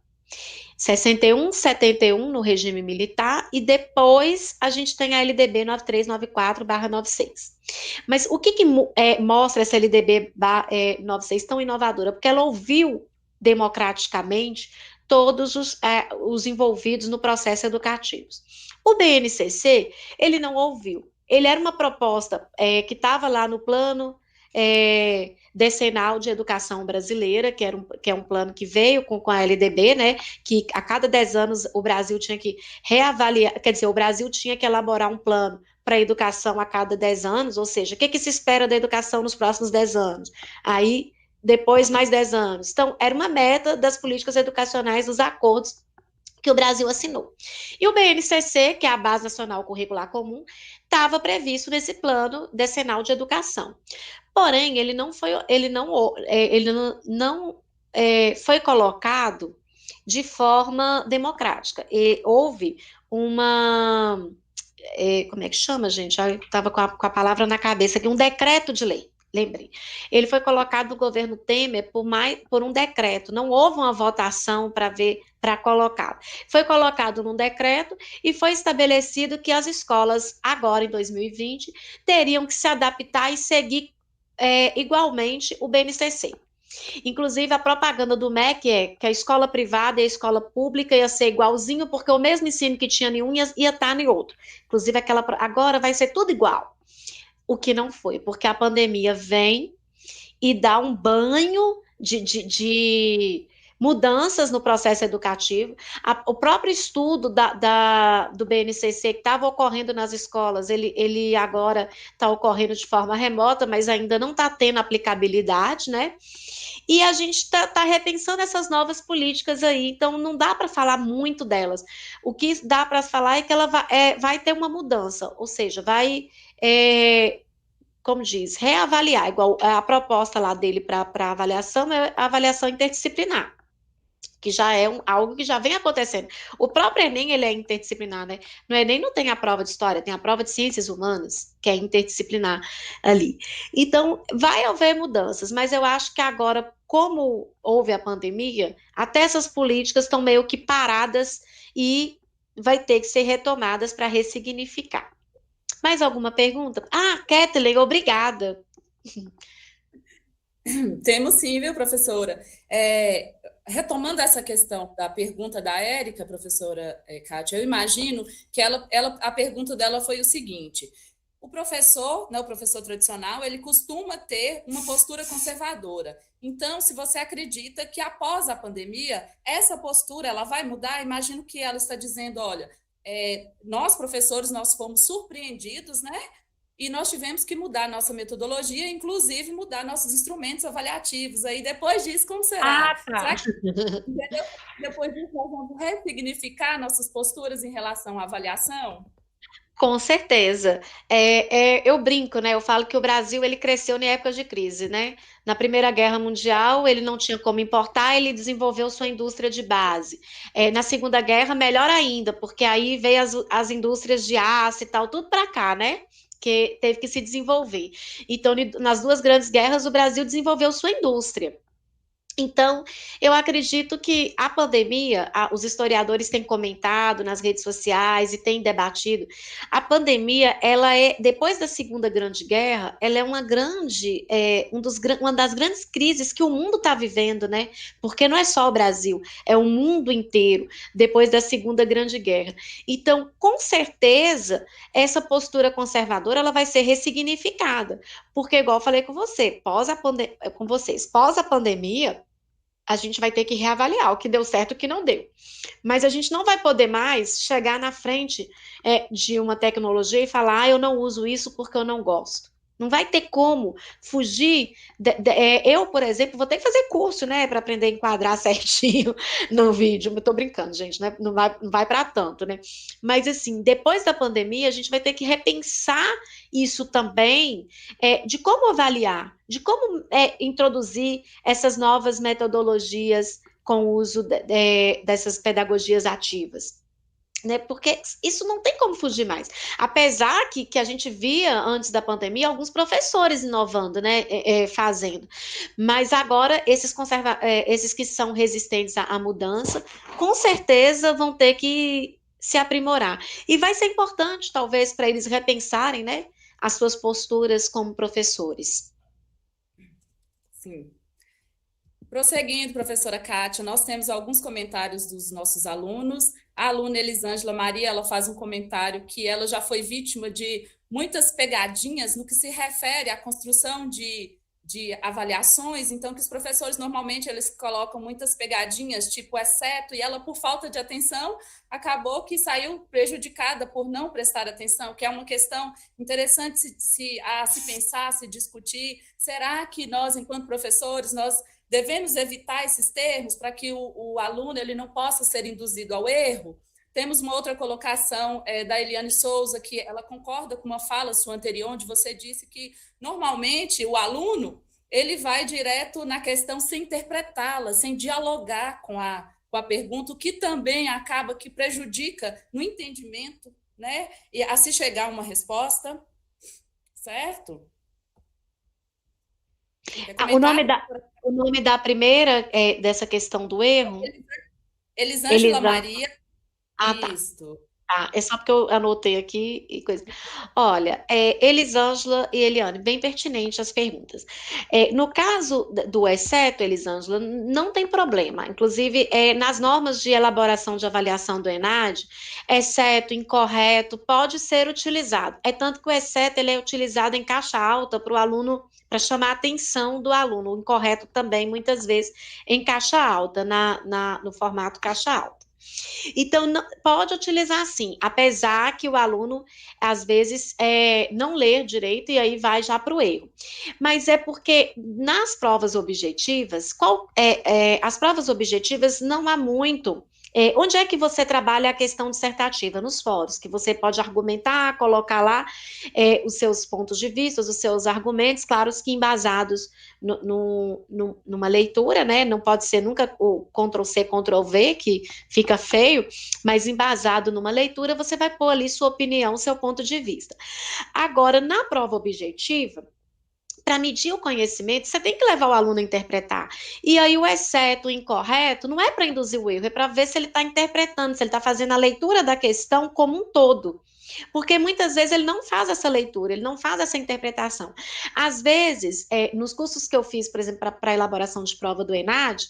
61, 71 no regime militar, e depois a gente tem a LDB 9394/96. Mas o que mostra essa LDB 96 tão inovadora? Porque ela ouviu democraticamente todos os envolvidos no processo educativo. O BNCC, ele não ouviu. Ele era uma proposta que estava lá no plano decenal de educação brasileira, que é um plano que veio com a LDB, né, que a cada 10 anos o Brasil tinha que reavaliar, quer dizer, o Brasil tinha que elaborar um plano para a educação a cada 10 anos, ou seja, o que se espera da educação nos próximos 10 anos? Aí, depois, mais 10 anos. Então, era uma meta das políticas educacionais, dos acordos que o Brasil assinou. E o BNCC, que é a Base Nacional Curricular Comum, estava previsto nesse plano decenal de educação. Porém, ele não foi colocado de forma democrática. E houve uma... como é que chama, gente? Eu estava com a palavra na cabeça aqui, um decreto de lei. Lembrei. Ele foi colocado no governo Temer por um decreto. Não houve uma votação para colocá-lo. Foi colocado num decreto e foi estabelecido que as escolas, agora em 2020, teriam que se adaptar e seguir igualmente o BNCC. Inclusive, a propaganda do MEC é que a escola privada e a escola pública ia ser igualzinho, porque o mesmo ensino que tinha em um ia estar em outro. Inclusive, agora vai ser tudo igual. O que não foi, porque a pandemia vem e dá um banho de mudanças no processo educativo. O próprio estudo do BNCC que estava ocorrendo nas escolas, ele agora está ocorrendo de forma remota, mas ainda não está tendo aplicabilidade, né? E a gente está repensando essas novas políticas aí, então não dá para falar muito delas. O que dá para falar é que ela vai ter uma mudança, ou seja, vai como diz, reavaliar, igual a proposta lá dele para avaliação é a avaliação interdisciplinar, que já é algo que já vem acontecendo. O próprio Enem, ele é interdisciplinar, né? No Enem não tem a prova de história, tem a prova de ciências humanas, que é interdisciplinar ali. Então, vai haver mudanças, mas eu acho que agora, como houve a pandemia, até essas políticas estão meio que paradas e vai ter que ser retomadas para ressignificar. Mais alguma pergunta? Ah, Kathleen, obrigada. Temos sim, viu, professora? Retomando essa questão da pergunta da Érica, professora Kátia, eu imagino que a pergunta dela foi o seguinte: o professor, né, o professor tradicional, ele costuma ter uma postura conservadora. Então, se você acredita que após a pandemia, essa postura ela vai mudar, imagino que ela está dizendo, olha, nós, professores, nós fomos surpreendidos, né? E nós tivemos que mudar nossa metodologia, inclusive mudar nossos instrumentos avaliativos. Aí, depois disso, como será? Ah, tá. Será que depois disso nós vamos ressignificar nossas posturas em relação à avaliação? Com certeza. Eu brinco, né? Eu falo que o Brasil ele cresceu em épocas de crise, né? Na Primeira Guerra Mundial, ele não tinha como importar, ele desenvolveu sua indústria de base. Na Segunda Guerra, melhor ainda, porque aí veio as indústrias de aço e tal, tudo para cá, né? Que teve que se desenvolver. Então, nas duas grandes guerras, o Brasil desenvolveu sua indústria. Então, eu acredito que a pandemia, os historiadores têm comentado nas redes sociais e têm debatido, a pandemia, ela depois da Segunda Grande Guerra, ela é uma das grandes crises que o mundo está vivendo, né? Porque não é só o Brasil, é o mundo inteiro, depois da Segunda Grande Guerra. Então, com certeza, essa postura conservadora, ela vai ser ressignificada, porque, igual eu falei com vocês, pós a pandemia, a gente vai ter que reavaliar o que deu certo e o que não deu. Mas a gente não vai poder mais chegar na frente de uma tecnologia e falar, eu não uso isso porque eu não gosto. Não vai ter como fugir. Eu, por exemplo, vou ter que fazer curso, né, para aprender a enquadrar certinho no vídeo. Eu tô brincando, gente, né? Não vai para tanto, né? Mas, assim, depois da pandemia, a gente vai ter que repensar isso também, de como avaliar, de como introduzir essas novas metodologias com o uso dessas pedagogias ativas. Né, porque isso não tem como fugir mais. Apesar que a gente via antes da pandemia alguns professores inovando, né, fazendo. Mas agora esses que são resistentes à mudança, com certeza vão ter que se aprimorar. E vai ser importante, talvez, para eles repensarem, né, as suas posturas como professores. Sim. Prosseguindo, professora Kátia, nós temos alguns comentários dos nossos alunos. A aluna Elisângela Maria, ela faz um comentário que ela já foi vítima de muitas pegadinhas no que se refere à construção de avaliações, então que os professores normalmente eles colocam muitas pegadinhas, tipo exceto, e ela, por falta de atenção, acabou que saiu prejudicada por não prestar atenção, que é uma questão interessante a se pensar, se discutir. Será que nós, enquanto professores, nós devemos evitar esses termos para que o aluno ele não possa ser induzido ao erro? Temos uma outra colocação da Eliane Souza, que ela concorda com uma fala sua anterior, onde você disse que, normalmente, o aluno ele vai direto na questão sem interpretá-la, sem dialogar com a pergunta, o que também acaba que prejudica no entendimento, né? E a se chegar a uma resposta, certo? O nome da primeira, dessa questão do erro? Elisângela Maria. Ah, tá. É só porque eu anotei aqui e coisa. Olha, Elisângela e Eliane, bem pertinente as perguntas. No caso do exceto, Elisângela, não tem problema. Inclusive, nas normas de elaboração de avaliação do ENAD, exceto, incorreto, pode ser utilizado. É tanto que o exceto ele é utilizado em caixa alta para o aluno, para chamar a atenção do aluno. O incorreto também, muitas vezes, em caixa alta, no formato caixa alta. Então, pode utilizar sim, apesar que o aluno, às vezes, não lê direito e aí vai já para o erro. Mas é porque nas provas objetivas, as provas objetivas não há muito Onde é que você trabalha a questão dissertativa? Nos fóruns, que você pode argumentar, colocar lá os seus pontos de vista, os seus argumentos, claro que embasados numa leitura, né? Não pode ser nunca o Ctrl+C, Ctrl+V, que fica feio, mas embasado numa leitura, você vai pôr ali sua opinião, seu ponto de vista. Agora, na prova objetiva, para medir o conhecimento, você tem que levar o aluno a interpretar. E aí o exceto, o incorreto, não é para induzir o erro, é para ver se ele está interpretando, se ele está fazendo a leitura da questão como um todo. Porque muitas vezes ele não faz essa leitura, ele não faz essa interpretação. Às vezes, nos cursos que eu fiz, por exemplo, para elaboração de prova do ENAD,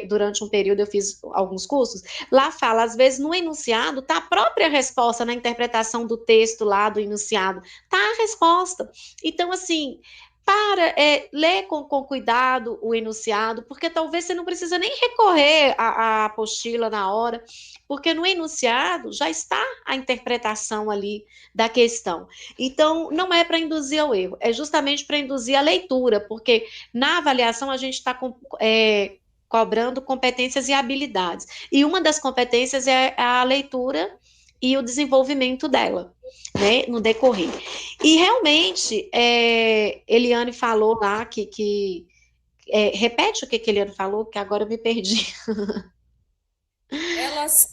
durante um período eu fiz alguns cursos, lá fala, às vezes no enunciado, está a própria resposta na interpretação do texto lá do enunciado, está a resposta. Então, assim, ler com cuidado o enunciado, porque talvez você não precisa nem recorrer à apostila na hora, porque no enunciado já está a interpretação ali da questão. Então, não é para induzir ao erro, é justamente para induzir a leitura, porque na avaliação a gente está cobrando competências e habilidades. E uma das competências é a leitura e o desenvolvimento dela, né, no decorrer. E realmente, Eliane falou lá repete o que Eliane falou, que agora eu me perdi. Ela só,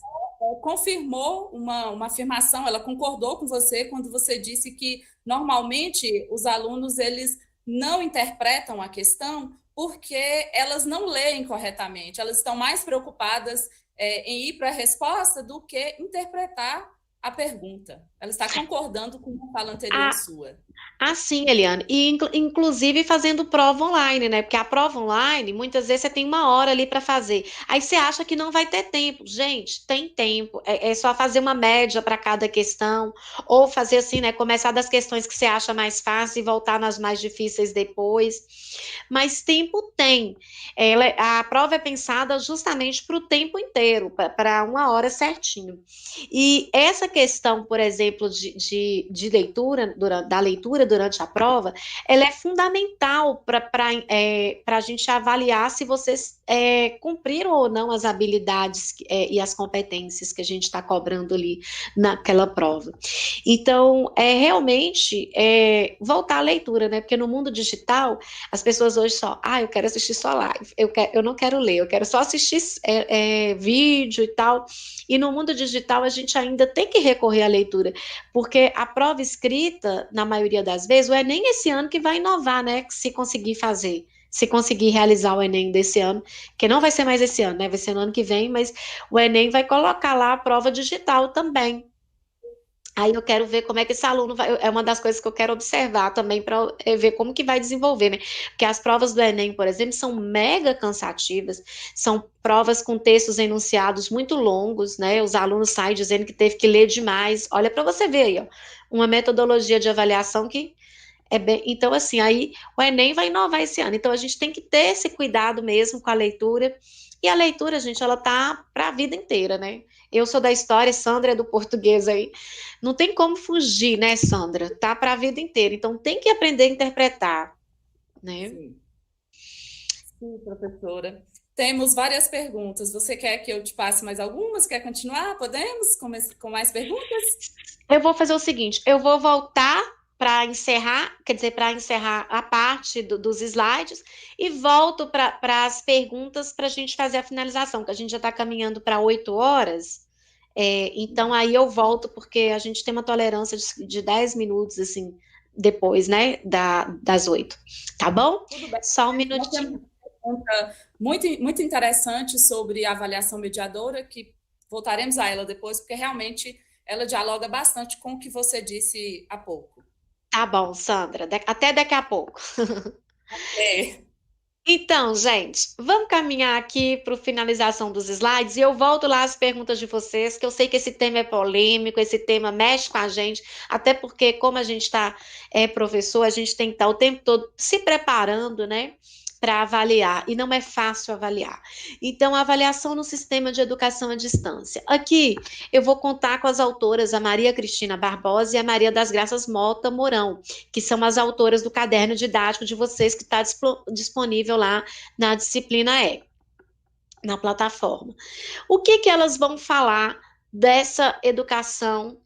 confirmou uma afirmação, ela concordou com você quando você disse que normalmente os alunos eles não interpretam a questão porque elas não leem corretamente, elas estão mais preocupadas em ir para a resposta do que interpretar a pergunta. Ela está concordando com uma fala anterior Ah, sua. sim, Eliane. E inclusive fazendo prova online, né? Porque a prova online, muitas vezes você tem uma hora ali para fazer. Aí você acha que não vai ter tempo. Gente, tem tempo. É só fazer uma média para cada questão, ou fazer assim, né? Começar das questões que você acha mais fácil e voltar nas mais difíceis depois. Mas tempo tem. A prova é pensada justamente para o tempo inteiro, para uma hora certinho. E essa questão, por exemplo, de leitura, da leitura durante a prova, ela é fundamental para a gente avaliar se vocês cumpriram ou não as habilidades e as competências que a gente está cobrando ali naquela prova. Então, realmente voltar à leitura, né? Porque no mundo digital, as pessoas hoje só, eu quero assistir só live, eu não quero ler, eu quero só assistir vídeo e tal. E no mundo digital, a gente ainda tem que recorrer à leitura, porque a prova escrita, na maioria das vezes, o Enem esse ano que vai inovar, né? Se conseguir fazer, se conseguir realizar o Enem desse ano, que não vai ser mais esse ano, né? Vai ser no ano que vem, mas o Enem vai colocar lá a prova digital também. Aí eu quero ver como é que esse aluno vai. É uma das coisas que eu quero observar também para ver como que vai desenvolver, né? Porque as provas do Enem, por exemplo, são mega cansativas, são provas com textos enunciados muito longos, né? Os alunos saem dizendo que teve que ler demais. Olha para você ver aí, ó, uma metodologia de avaliação que é bem. Então, assim, aí o Enem vai inovar esse ano. Então, a gente tem que ter esse cuidado mesmo com a leitura. E a leitura, gente, ela tá para a vida inteira, né? Eu sou da história, Sandra é do português aí. Não tem como fugir, né, Sandra? Tá para a vida inteira. Então tem que aprender a interpretar, né? Sim, sim, professora. Temos várias perguntas. Você quer que eu te passe mais algumas? Quer continuar? Podemos com mais perguntas? Eu vou fazer o seguinte, eu vou voltar para encerrar, quer dizer, para encerrar a parte dos slides e volto para as perguntas para a gente fazer a finalização, que a gente já está caminhando para 8 horas. Então aí eu volto, porque a gente tem uma tolerância de 10 minutos, assim, depois, né, das 8. Tá bom? Tudo bem. Só um Nós temos minutinho. uma pergunta muito interessante sobre a avaliação mediadora, que voltaremos a ela depois, porque realmente ela dialoga bastante com o que você disse há pouco. Tá bom, Sandra. Até daqui a pouco. É. Então, gente, vamos caminhar aqui para a finalização dos slides e eu volto lá às perguntas de vocês, que eu sei que esse tema é polêmico, esse tema mexe com a gente, até porque, como a gente está professor, a gente tem que estar o tempo todo se preparando, né, para avaliar, e não é fácil avaliar. Então, a avaliação no sistema de educação à distância. Aqui, eu vou contar com as autoras, a Maria Cristina Barbosa e a Maria das Graças Mota Mourão, que são as autoras do caderno didático de vocês, que está disponível lá na disciplina E. na plataforma. O que que elas vão falar dessa educação,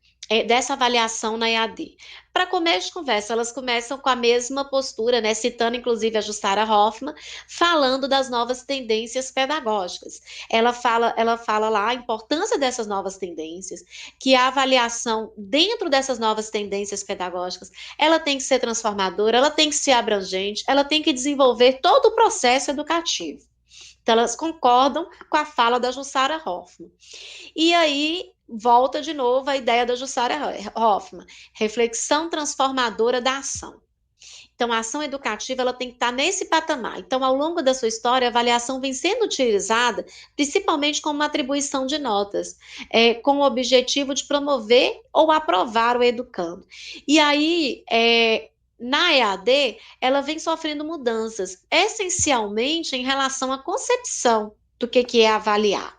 dessa avaliação na EAD? Para começo de conversa, elas começam com a mesma postura, né, citando inclusive a Jussara Hoffmann, falando das novas tendências pedagógicas. Ela fala lá a importância dessas novas tendências, que a avaliação dentro dessas novas tendências pedagógicas, ela tem que ser transformadora, ela tem que ser abrangente, ela tem que desenvolver todo o processo educativo. Então, elas concordam com a fala da Jussara Hoffmann. E aí, volta de novo a ideia da Jussara Hoffmann, reflexão transformadora da ação. Então, a ação educativa ela tem que estar nesse patamar. Então, ao longo da sua história, a avaliação vem sendo utilizada principalmente como uma atribuição de notas, com o objetivo de promover ou aprovar o educando. E aí, na EAD, ela vem sofrendo mudanças, essencialmente em relação à concepção do que é avaliar.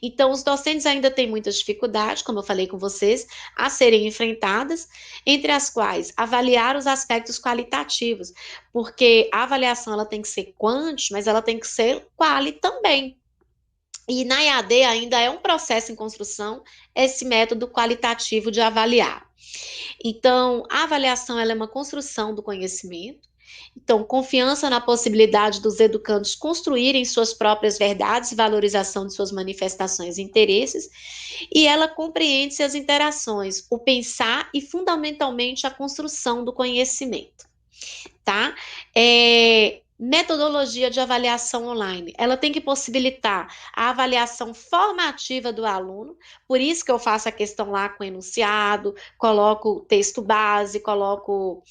Então, os docentes ainda têm muitas dificuldades, como eu falei com vocês, a serem enfrentadas, entre as quais avaliar os aspectos qualitativos, porque a avaliação ela tem que ser quant, mas ela tem que ser quali também. E na EAD ainda é um processo em construção esse método qualitativo de avaliar. Então, a avaliação ela é uma construção do conhecimento. Então, confiança na possibilidade dos educandos construírem suas próprias verdades e valorização de suas manifestações e interesses, e ela compreende as interações, o pensar e, fundamentalmente, a construção do conhecimento, tá? Metodologia de avaliação online. Ela tem que possibilitar a avaliação formativa do aluno, por isso que eu faço a questão lá com enunciado, coloco o texto base, coloco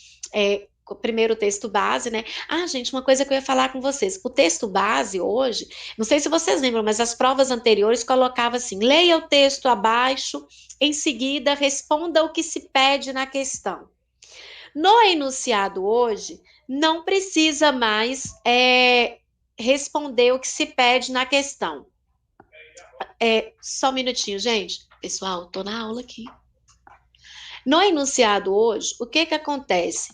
o primeiro texto base, né? Ah, gente, uma coisa que eu ia falar com vocês. O texto base hoje, não sei se vocês lembram, mas as provas anteriores colocava assim: leia o texto abaixo, em seguida responda o que se pede na questão. No enunciado hoje, não precisa mais responder o que se pede na questão. Só um minutinho, gente. Pessoal, tô na aula aqui. No enunciado hoje, o que acontece?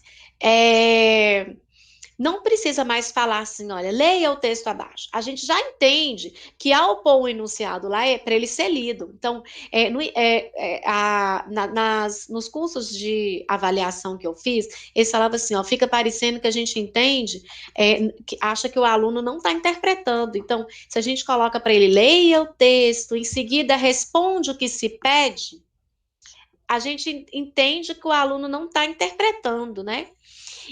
Não precisa mais falar assim, olha, leia o texto abaixo. A gente já entende que ao pôr o enunciado lá é para ele ser lido. Então, nos cursos de avaliação que eu fiz, eles falavam assim, ó, fica parecendo que a gente entende, que acha que o aluno não está interpretando. Então, se a gente coloca para ele, leia o texto, em seguida responde o que se pede, a gente entende que o aluno não está interpretando, né?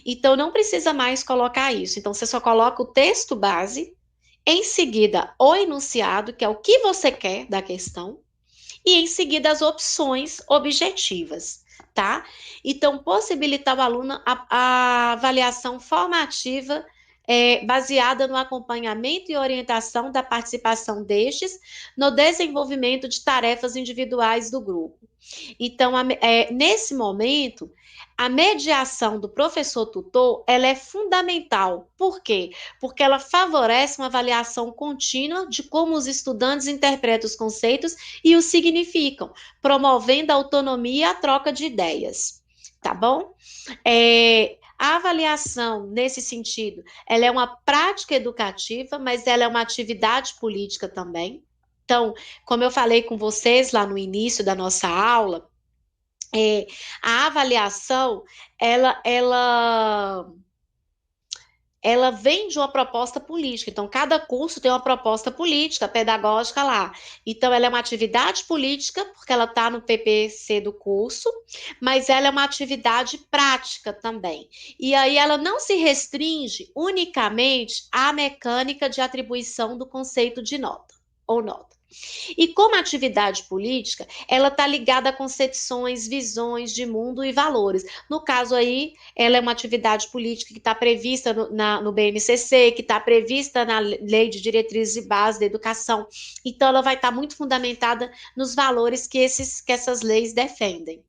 Então, não precisa mais colocar isso. Então, você só coloca o texto base, em seguida, o enunciado, que é o que você quer da questão, e em seguida, as opções objetivas, tá? Então, possibilitar ao aluno a avaliação formativa baseada no acompanhamento e orientação da participação destes no desenvolvimento de tarefas individuais do grupo. Então, nesse momento, a mediação do professor-tutor, ela é fundamental. Por quê? Porque ela favorece uma avaliação contínua de como os estudantes interpretam os conceitos e os significam, promovendo a autonomia e a troca de ideias. Tá bom? A avaliação, nesse sentido, ela é uma prática educativa, mas ela é uma atividade política também. Então, como eu falei com vocês lá no início da nossa aula, a avaliação, ela vem de uma proposta política. Então, cada curso tem uma proposta política, pedagógica lá. Então, ela é uma atividade política, porque ela está no PPC do curso, mas ela é uma atividade prática também. E aí, ela não se restringe unicamente à mecânica de atribuição do conceito de nota, ou nota. E como atividade política, ela está ligada a concepções, visões de mundo e valores. No caso aí, ela é uma atividade política que está prevista no BNCC, que está prevista na Lei de Diretrizes e Bases da Educação. Então, ela vai estar muito fundamentada nos valores que essas leis defendem.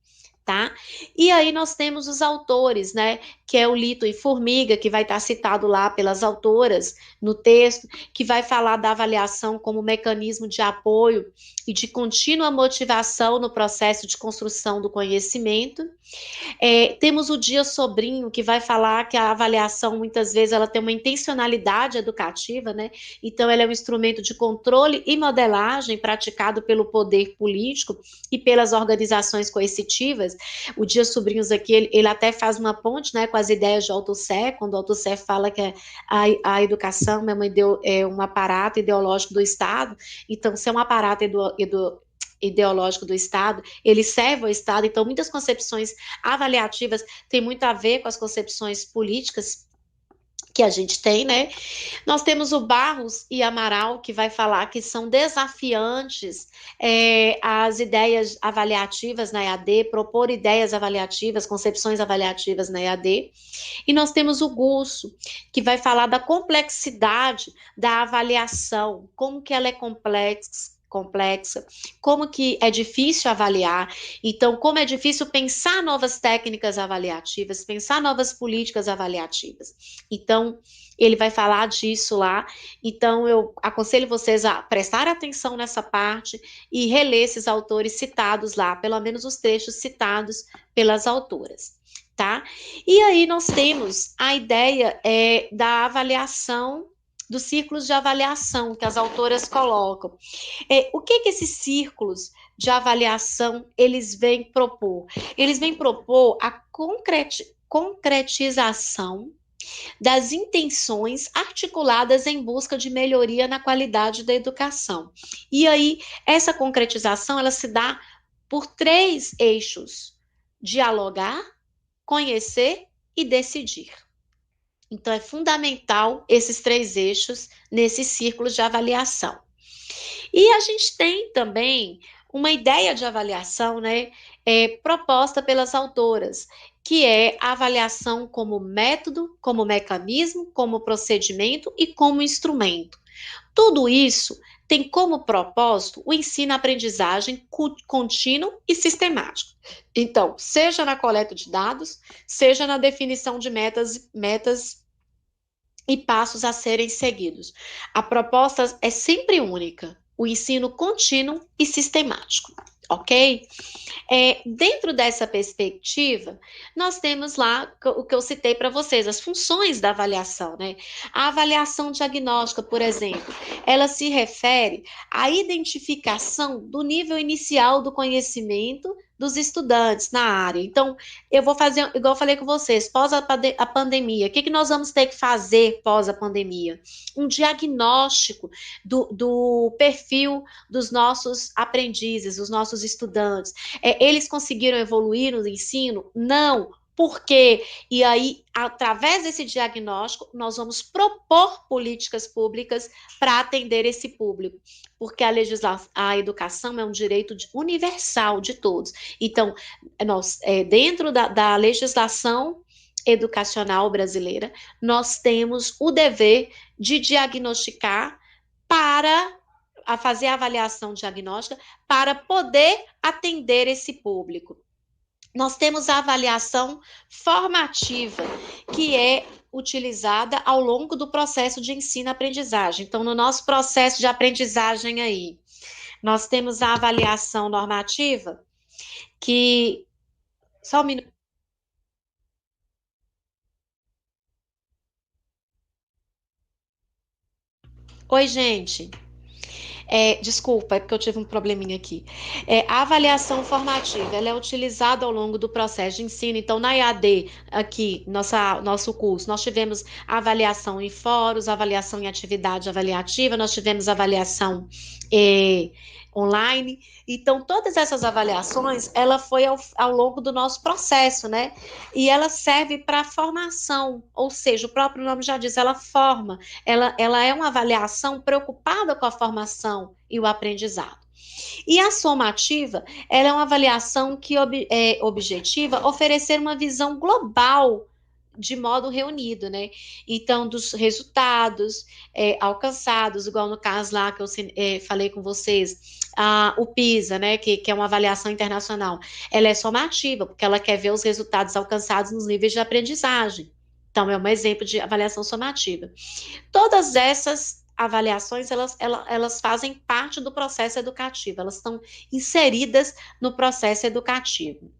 Tá? E aí nós temos os autores, né, que é o Lito e Formiga, que vai estar citado lá pelas autoras no texto, que vai falar da avaliação como mecanismo de apoio e de contínua motivação no processo de construção do conhecimento. Temos o Dia Sobrinho, que vai falar que a avaliação, muitas vezes, ela tem uma intencionalidade educativa, né? Então, ela é um instrumento de controle e modelagem praticado pelo poder político e pelas organizações coercitivas. O Dia Sobrinhos aqui, ele até faz uma ponte, né, com as ideias de Althusser, quando Althusser fala que a educação é um aparato ideológico do Estado. Então, se é um aparato ideológico do Estado, ele serve ao Estado, então muitas concepções avaliativas têm muito a ver com as concepções políticas que a gente tem, né? Nós temos o Barros e Amaral, que vai falar que são desafiantes as ideias avaliativas na EAD, propor ideias avaliativas, concepções avaliativas na EAD. E nós temos o Gusso, que vai falar da complexidade da avaliação, como que ela é complexa, como que é difícil avaliar, então como é difícil pensar novas técnicas avaliativas, pensar novas políticas avaliativas. Então, ele vai falar disso lá, então eu aconselho vocês a prestar atenção nessa parte e reler esses autores citados lá, pelo menos os trechos citados pelas autoras. Tá? E aí nós temos a ideia da avaliação, dos círculos de avaliação que as autoras colocam. O que esses círculos de avaliação eles vêm propor? Eles vêm propor a concretização das intenções articuladas em busca de melhoria na qualidade da educação. E aí, essa concretização, ela se dá por 3 eixos: dialogar, conhecer e decidir. Então, é fundamental esses 3 eixos nesses círculos de avaliação. E a gente tem também uma ideia de avaliação, né, proposta pelas autoras, que é a avaliação como método, como mecanismo, como procedimento e como instrumento. Tudo isso tem como propósito o ensino-aprendizagem contínuo e sistemático. Então, seja na coleta de dados, seja na definição de metas e passos a serem seguidos. A proposta é sempre única: o ensino contínuo e sistemático, ok? Dentro dessa perspectiva, nós temos lá o que eu citei para vocês, as funções da avaliação, né? A avaliação diagnóstica, por exemplo, ela se refere à identificação do nível inicial do conhecimento dos estudantes na área. Então, eu vou fazer, igual eu falei com vocês, pós a pandemia, o que nós vamos ter que fazer pós a pandemia? Um diagnóstico do perfil dos nossos aprendizes, dos nossos estudantes. Eles conseguiram evoluir no ensino? Não. Por quê? E aí, através desse diagnóstico, nós vamos propor políticas públicas para atender esse público, porque a educação é um direito universal de todos. Então, dentro da legislação educacional brasileira, nós temos o dever de diagnosticar a fazer a avaliação diagnóstica para poder atender esse público. Nós temos a avaliação formativa, que é utilizada ao longo do processo de ensino-aprendizagem. Então, no nosso processo de aprendizagem aí, nós temos a avaliação normativa, que... Só um minuto. Oi, gente. Desculpa, é porque eu tive um probleminha aqui. A avaliação formativa, ela é utilizada ao longo do processo de ensino. Então, na EAD, aqui, nosso curso, nós tivemos avaliação em fóruns, avaliação em atividade avaliativa, nós tivemos avaliação online. Então, todas essas avaliações, ela foi ao longo do nosso processo, né? E ela serve para formação, ou seja, o próprio nome já diz, ela forma, ela é uma avaliação preocupada com a formação e o aprendizado. E a somativa, ela é uma avaliação que objetiva oferecer uma visão global de modo reunido, né? Então, dos resultados alcançados, igual no caso lá que eu falei com vocês, o PISA, né, que é uma avaliação internacional, ela é somativa, porque ela quer ver os resultados alcançados nos níveis de aprendizagem. Então, é um exemplo de avaliação somativa. Todas essas avaliações, elas fazem parte do processo educativo, elas estão inseridas no processo educativo.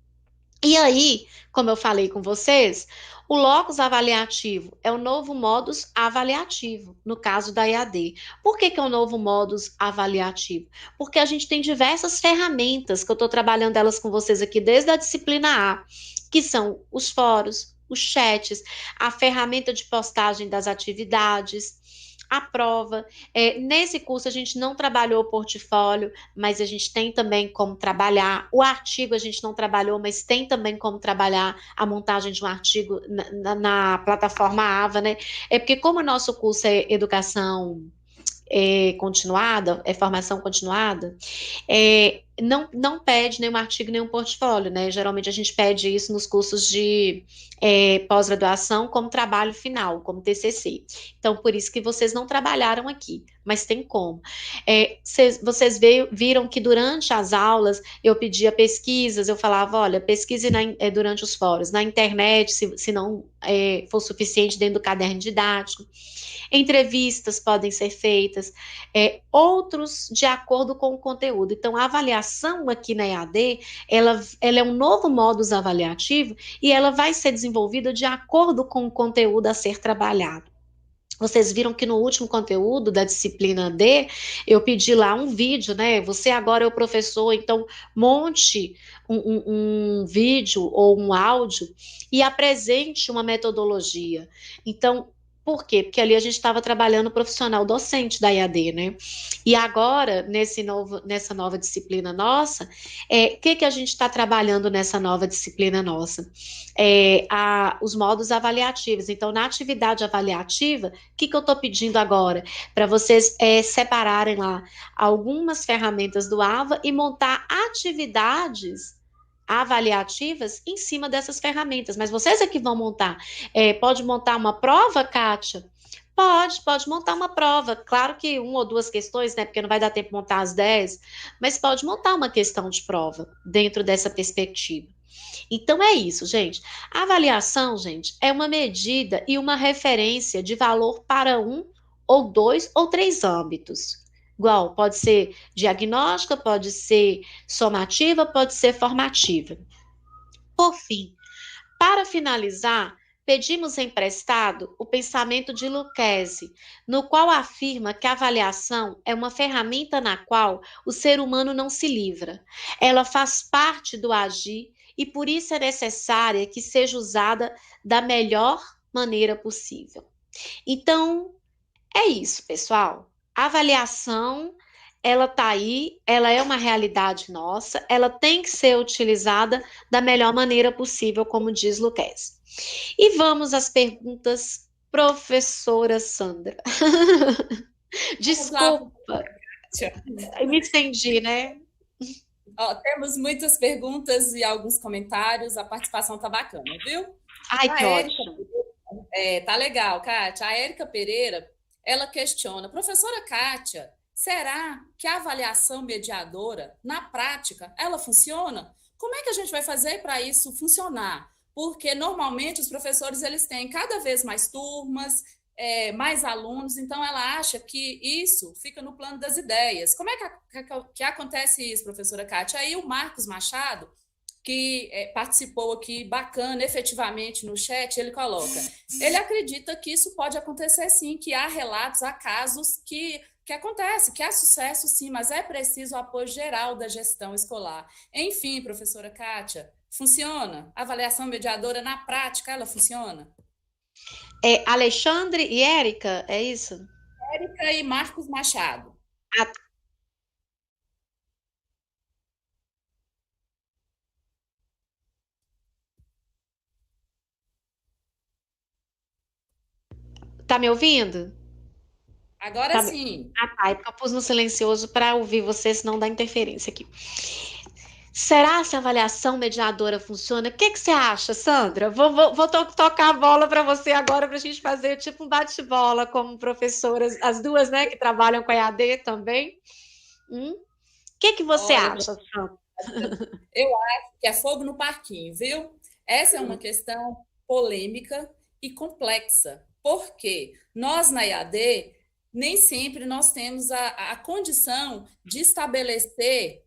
E aí, como eu falei com vocês, o locus avaliativo é o novo modus avaliativo, no caso da EAD. Por que é o novo modus avaliativo? Porque a gente tem diversas ferramentas, que eu estou trabalhando elas com vocês aqui desde a disciplina A, que são os fóruns, os chats, a ferramenta de postagem das atividades, a prova. Nesse curso a gente não trabalhou o portfólio, mas a gente tem também como trabalhar. O artigo a gente não trabalhou, mas tem também como trabalhar a montagem de um artigo na plataforma AVA, né? É porque como o nosso curso é educação continuada, é formação continuada, não pede nenhum artigo, nenhum portfólio, né? Geralmente a gente pede isso nos cursos de pós-graduação como trabalho final, como TCC. Então, por isso que vocês não trabalharam aqui, mas tem como. Vocês viram que durante as aulas eu pedia pesquisas, eu falava, olha, pesquise durante os fóruns, na internet, se não for suficiente dentro do caderno didático. Entrevistas podem ser feitas, outros de acordo com o conteúdo. Então, a avaliação aqui na EAD, ela é um novo modus avaliativo e ela vai ser desenvolvida de acordo com o conteúdo a ser trabalhado. Vocês viram que no último conteúdo da disciplina D, eu pedi lá um vídeo, né? Você agora é o professor, então monte um vídeo ou um áudio e apresente uma metodologia. Então, por quê? Porque ali a gente estava trabalhando o profissional docente da EAD, né? E agora, nessa nova disciplina nossa, o que a gente está trabalhando nessa nova disciplina nossa? Os modos avaliativos. Então, na atividade avaliativa, o que eu estou pedindo agora? Para vocês separarem lá algumas ferramentas do AVA e montar atividades avaliativas em cima dessas ferramentas. Mas vocês é que vão montar. Pode montar uma prova, Kátia? Pode montar uma prova. Claro que uma ou duas questões, né? Porque não vai dar tempo de montar as 10, mas pode montar uma questão de prova dentro dessa perspectiva. Então é isso, gente. A avaliação, gente, é uma medida e uma referência de valor para um ou dois ou três âmbitos. Igual, pode ser diagnóstica, pode ser somativa, pode ser formativa. Por fim, para finalizar, pedimos emprestado o pensamento de Lucchesi, no qual afirma que a avaliação é uma ferramenta na qual o ser humano não se livra. Ela faz parte do agir e por isso é necessária que seja usada da melhor maneira possível. Então, é isso, pessoal. A avaliação, ela está aí, ela é uma realidade nossa, ela tem que ser utilizada da melhor maneira possível, como diz Lucchesi. E vamos às perguntas, professora Sandra. Desculpa, me estendi, né? Temos muitas perguntas e alguns comentários, a participação está bacana, viu? Ai, que ótimo. Tá legal, Kátia. A Érica Pereira, ela questiona, professora Kátia, será que a avaliação mediadora, na prática, ela funciona? Como é que a gente vai fazer para isso funcionar? Porque normalmente os professores eles têm cada vez mais turmas, mais alunos, então ela acha que isso fica no plano das ideias. Como é que acontece isso, professora Kátia? Aí o Marcos Machado, que participou aqui bacana, efetivamente, no chat, ele coloca, ele acredita que isso pode acontecer sim, que há relatos, há casos que acontece, que há sucesso sim, mas é preciso o apoio geral da gestão escolar. Enfim, professora Kátia, funciona? A avaliação mediadora, na prática, ela funciona? Alexandre e Érica, é isso? Érica e Marcos Machado. Tá me ouvindo? Agora sim. Tá, é porque eu pus no silencioso para ouvir você, senão dá interferência aqui. Será que a avaliação mediadora funciona? O que que você acha, Sandra? Vou tocar a bola para você agora para a gente fazer tipo um bate-bola como professoras, as duas, né, que trabalham com EAD também. O que que você Olha, acha, Sandra? eu acho que é fogo no parquinho, viu? Essa é uma Hum, questão polêmica e complexa. Por quê? Nós, na IAD, nem sempre nós temos a condição de estabelecer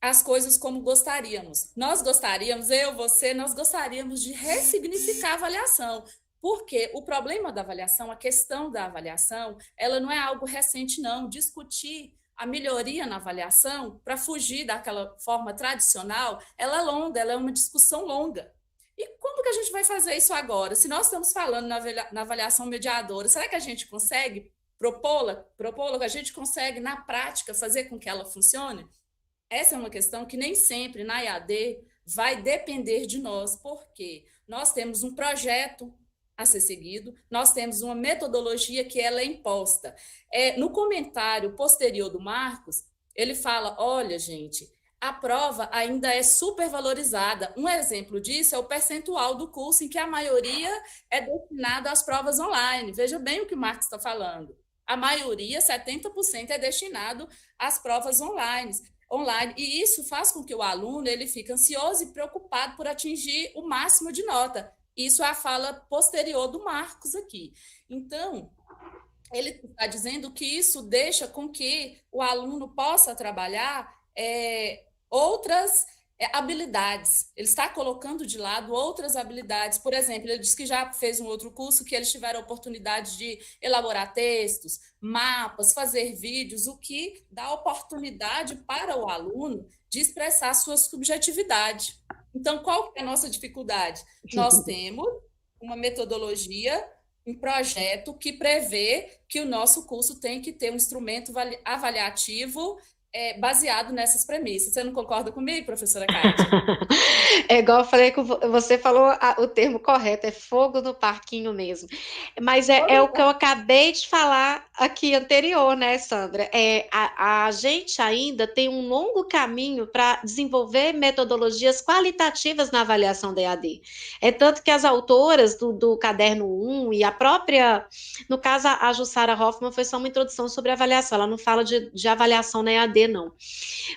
as coisas como gostaríamos. Nós gostaríamos, eu, você, nós gostaríamos de ressignificar a avaliação. Porque o problema da avaliação, a questão da avaliação, ela não é algo recente, não. Discutir a melhoria na avaliação para fugir daquela forma tradicional, ela é longa, ela é uma discussão longa. E como que a gente vai fazer isso agora? Se nós estamos falando na avaliação mediadora, será que a gente consegue propô-la, a gente consegue, na prática, fazer com que ela funcione? Essa é uma questão que nem sempre na IAD vai depender de nós, porque nós temos um projeto a ser seguido, nós temos uma metodologia que ela é imposta. No comentário posterior do Marcos, ele fala: olha, gente, a prova ainda é supervalorizada. Um exemplo disso é o percentual do curso, em que a maioria é destinada às provas online. Veja bem o que o Marcos está falando. A maioria, 70%, é destinado às provas online, e isso faz com que o aluno ele fique ansioso e preocupado por atingir o máximo de nota. Isso é a fala posterior do Marcos aqui. Então, ele está dizendo que isso deixa com que o aluno possa trabalhar outras habilidades. Ele está colocando de lado outras habilidades. Por exemplo, ele disse que já fez um outro curso que eles tiveram a oportunidade de elaborar textos, mapas, fazer vídeos, o que dá oportunidade para o aluno de expressar sua subjetividade. Então, qual é a nossa dificuldade? Nós temos uma metodologia, um projeto que prevê que o nosso curso tem que ter um instrumento avaliativo baseado nessas premissas. Você não concorda comigo, professora Kátia? É igual eu falei que você falou o termo correto, é fogo no parquinho mesmo. Mas é o que eu acabei de falar aqui anterior, né, Sandra? A gente ainda tem um longo caminho para desenvolver metodologias qualitativas na avaliação da EAD. É tanto que as autoras do Caderno 1 e a própria, no caso, a Jussara Hoffmann foi só uma introdução sobre avaliação, ela não fala de avaliação na EAD, não.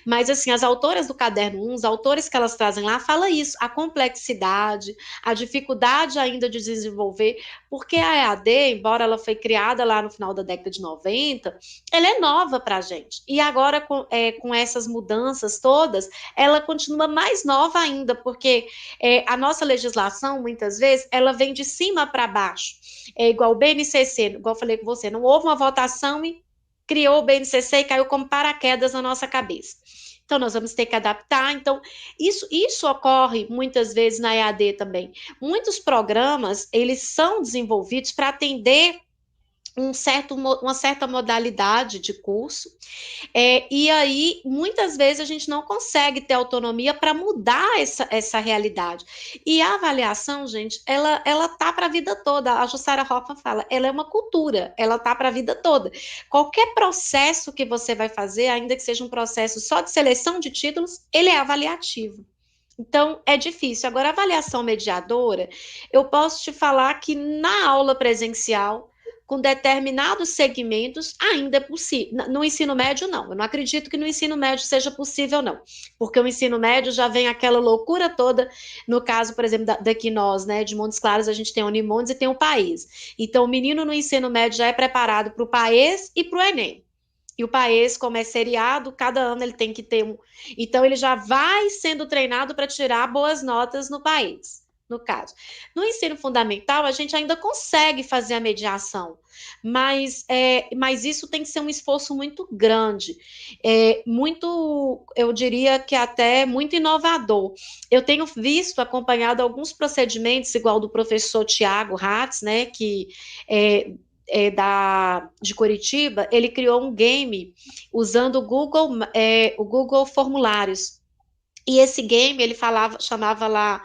Mas, assim, as autoras do Caderno 1, os autores que elas trazem lá, fala isso, a complexidade, a dificuldade ainda de desenvolver, porque a EAD, embora ela foi criada lá no final da década de 90, ela é nova para a gente. E agora, com essas mudanças todas, ela continua mais nova ainda, porque a nossa legislação, muitas vezes, ela vem de cima para baixo. É igual o BNCC, igual eu falei com você, não houve uma votação e criou o BNCC e caiu como paraquedas na nossa cabeça. Então, nós vamos ter que adaptar. Então, isso ocorre muitas vezes na EAD também. Muitos programas, eles são desenvolvidos para atender uma certa modalidade de curso, e aí, muitas vezes, a gente não consegue ter autonomia para mudar essa realidade. E a avaliação, gente, ela tá para a vida toda. A Jussara Hoffmann fala, ela é uma cultura, ela tá para a vida toda. Qualquer processo que você vai fazer, ainda que seja um processo só de seleção de títulos, ele é avaliativo. Então, é difícil. Agora, a avaliação mediadora, eu posso te falar que na aula presencial, com determinados segmentos, ainda é possível. No ensino médio, não. Eu não acredito que no ensino médio seja possível, não. Porque o ensino médio já vem aquela loucura toda. No caso, por exemplo, daqui nós, né, de Montes Claros, a gente tem o Unimontes e tem o país. Então, o menino no ensino médio já é preparado para o país e para o Enem. E o país, como é seriado, cada ano ele tem que ter um. Então, ele já vai sendo treinado para tirar boas notas no país, no caso. No ensino fundamental, a gente ainda consegue fazer a mediação, mas isso tem que ser um esforço muito grande, muito, eu diria que até muito inovador. Eu tenho visto, acompanhado alguns procedimentos, igual do professor Tiago Hatz, né, que de Curitiba, ele criou um game usando o Google Formulários. E esse game, ele chamava lá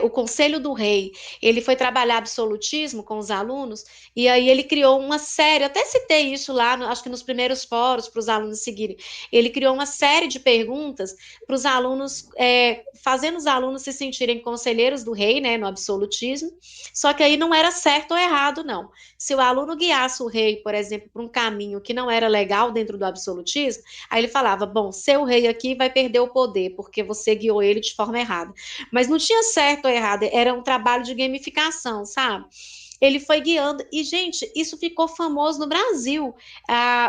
o Conselho do Rei. Ele foi trabalhar absolutismo com os alunos, e aí ele criou uma série, eu até citei isso lá, acho que nos primeiros fóruns, para os alunos seguirem. Ele criou uma série de perguntas para os alunos, fazendo os alunos se sentirem conselheiros do rei, né, no absolutismo, só que aí não era certo ou errado, não. Se o aluno guiasse o rei, por exemplo, para um caminho que não era legal dentro do absolutismo, aí ele falava, bom, seu rei aqui vai perder o poder, porque você guiou ele de forma errada. Mas não tinha certo ou errado, era um trabalho de gamificação, sabe? Ele foi guiando, e, gente, isso ficou famoso no Brasil.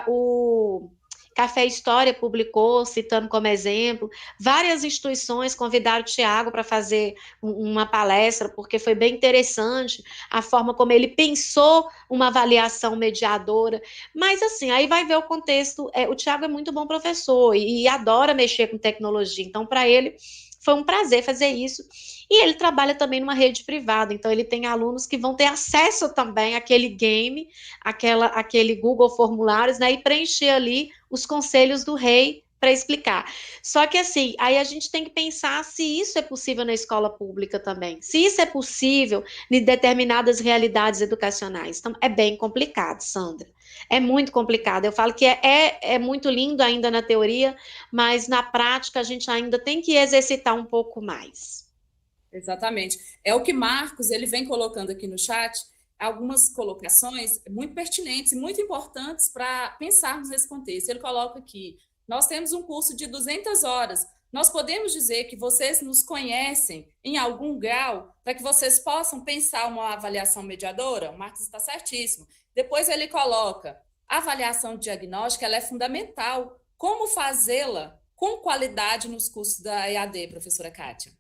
O Café História publicou, citando como exemplo, várias instituições convidaram o Tiago para fazer uma palestra, porque foi bem interessante a forma como ele pensou uma avaliação mediadora, mas assim, aí vai ver o contexto, o Tiago é muito bom professor e adora mexer com tecnologia, então para ele foi um prazer fazer isso. E ele trabalha também numa rede privada, então ele tem alunos que vão ter acesso também àquele game, aquele Google Formulários, né, e preencher ali os conselhos do rei para explicar. Só que assim, aí a gente tem que pensar se isso é possível na escola pública também, se isso é possível em determinadas realidades educacionais. Então, é bem complicado, Sandra. É muito complicado. Eu falo que é muito lindo ainda na teoria, mas na prática a gente ainda tem que exercitar um pouco mais. Exatamente. É o que Marcos ele vem colocando aqui no chat, algumas colocações muito pertinentes e muito importantes para pensarmos nesse contexto. Ele coloca aqui, nós temos um curso de 200 horas, nós podemos dizer que vocês nos conhecem em algum grau para que vocês possam pensar uma avaliação mediadora? O Marcos está certíssimo. Depois ele coloca, a avaliação diagnóstica ela é fundamental. Como fazê-la com qualidade nos cursos da EAD, professora Kátia?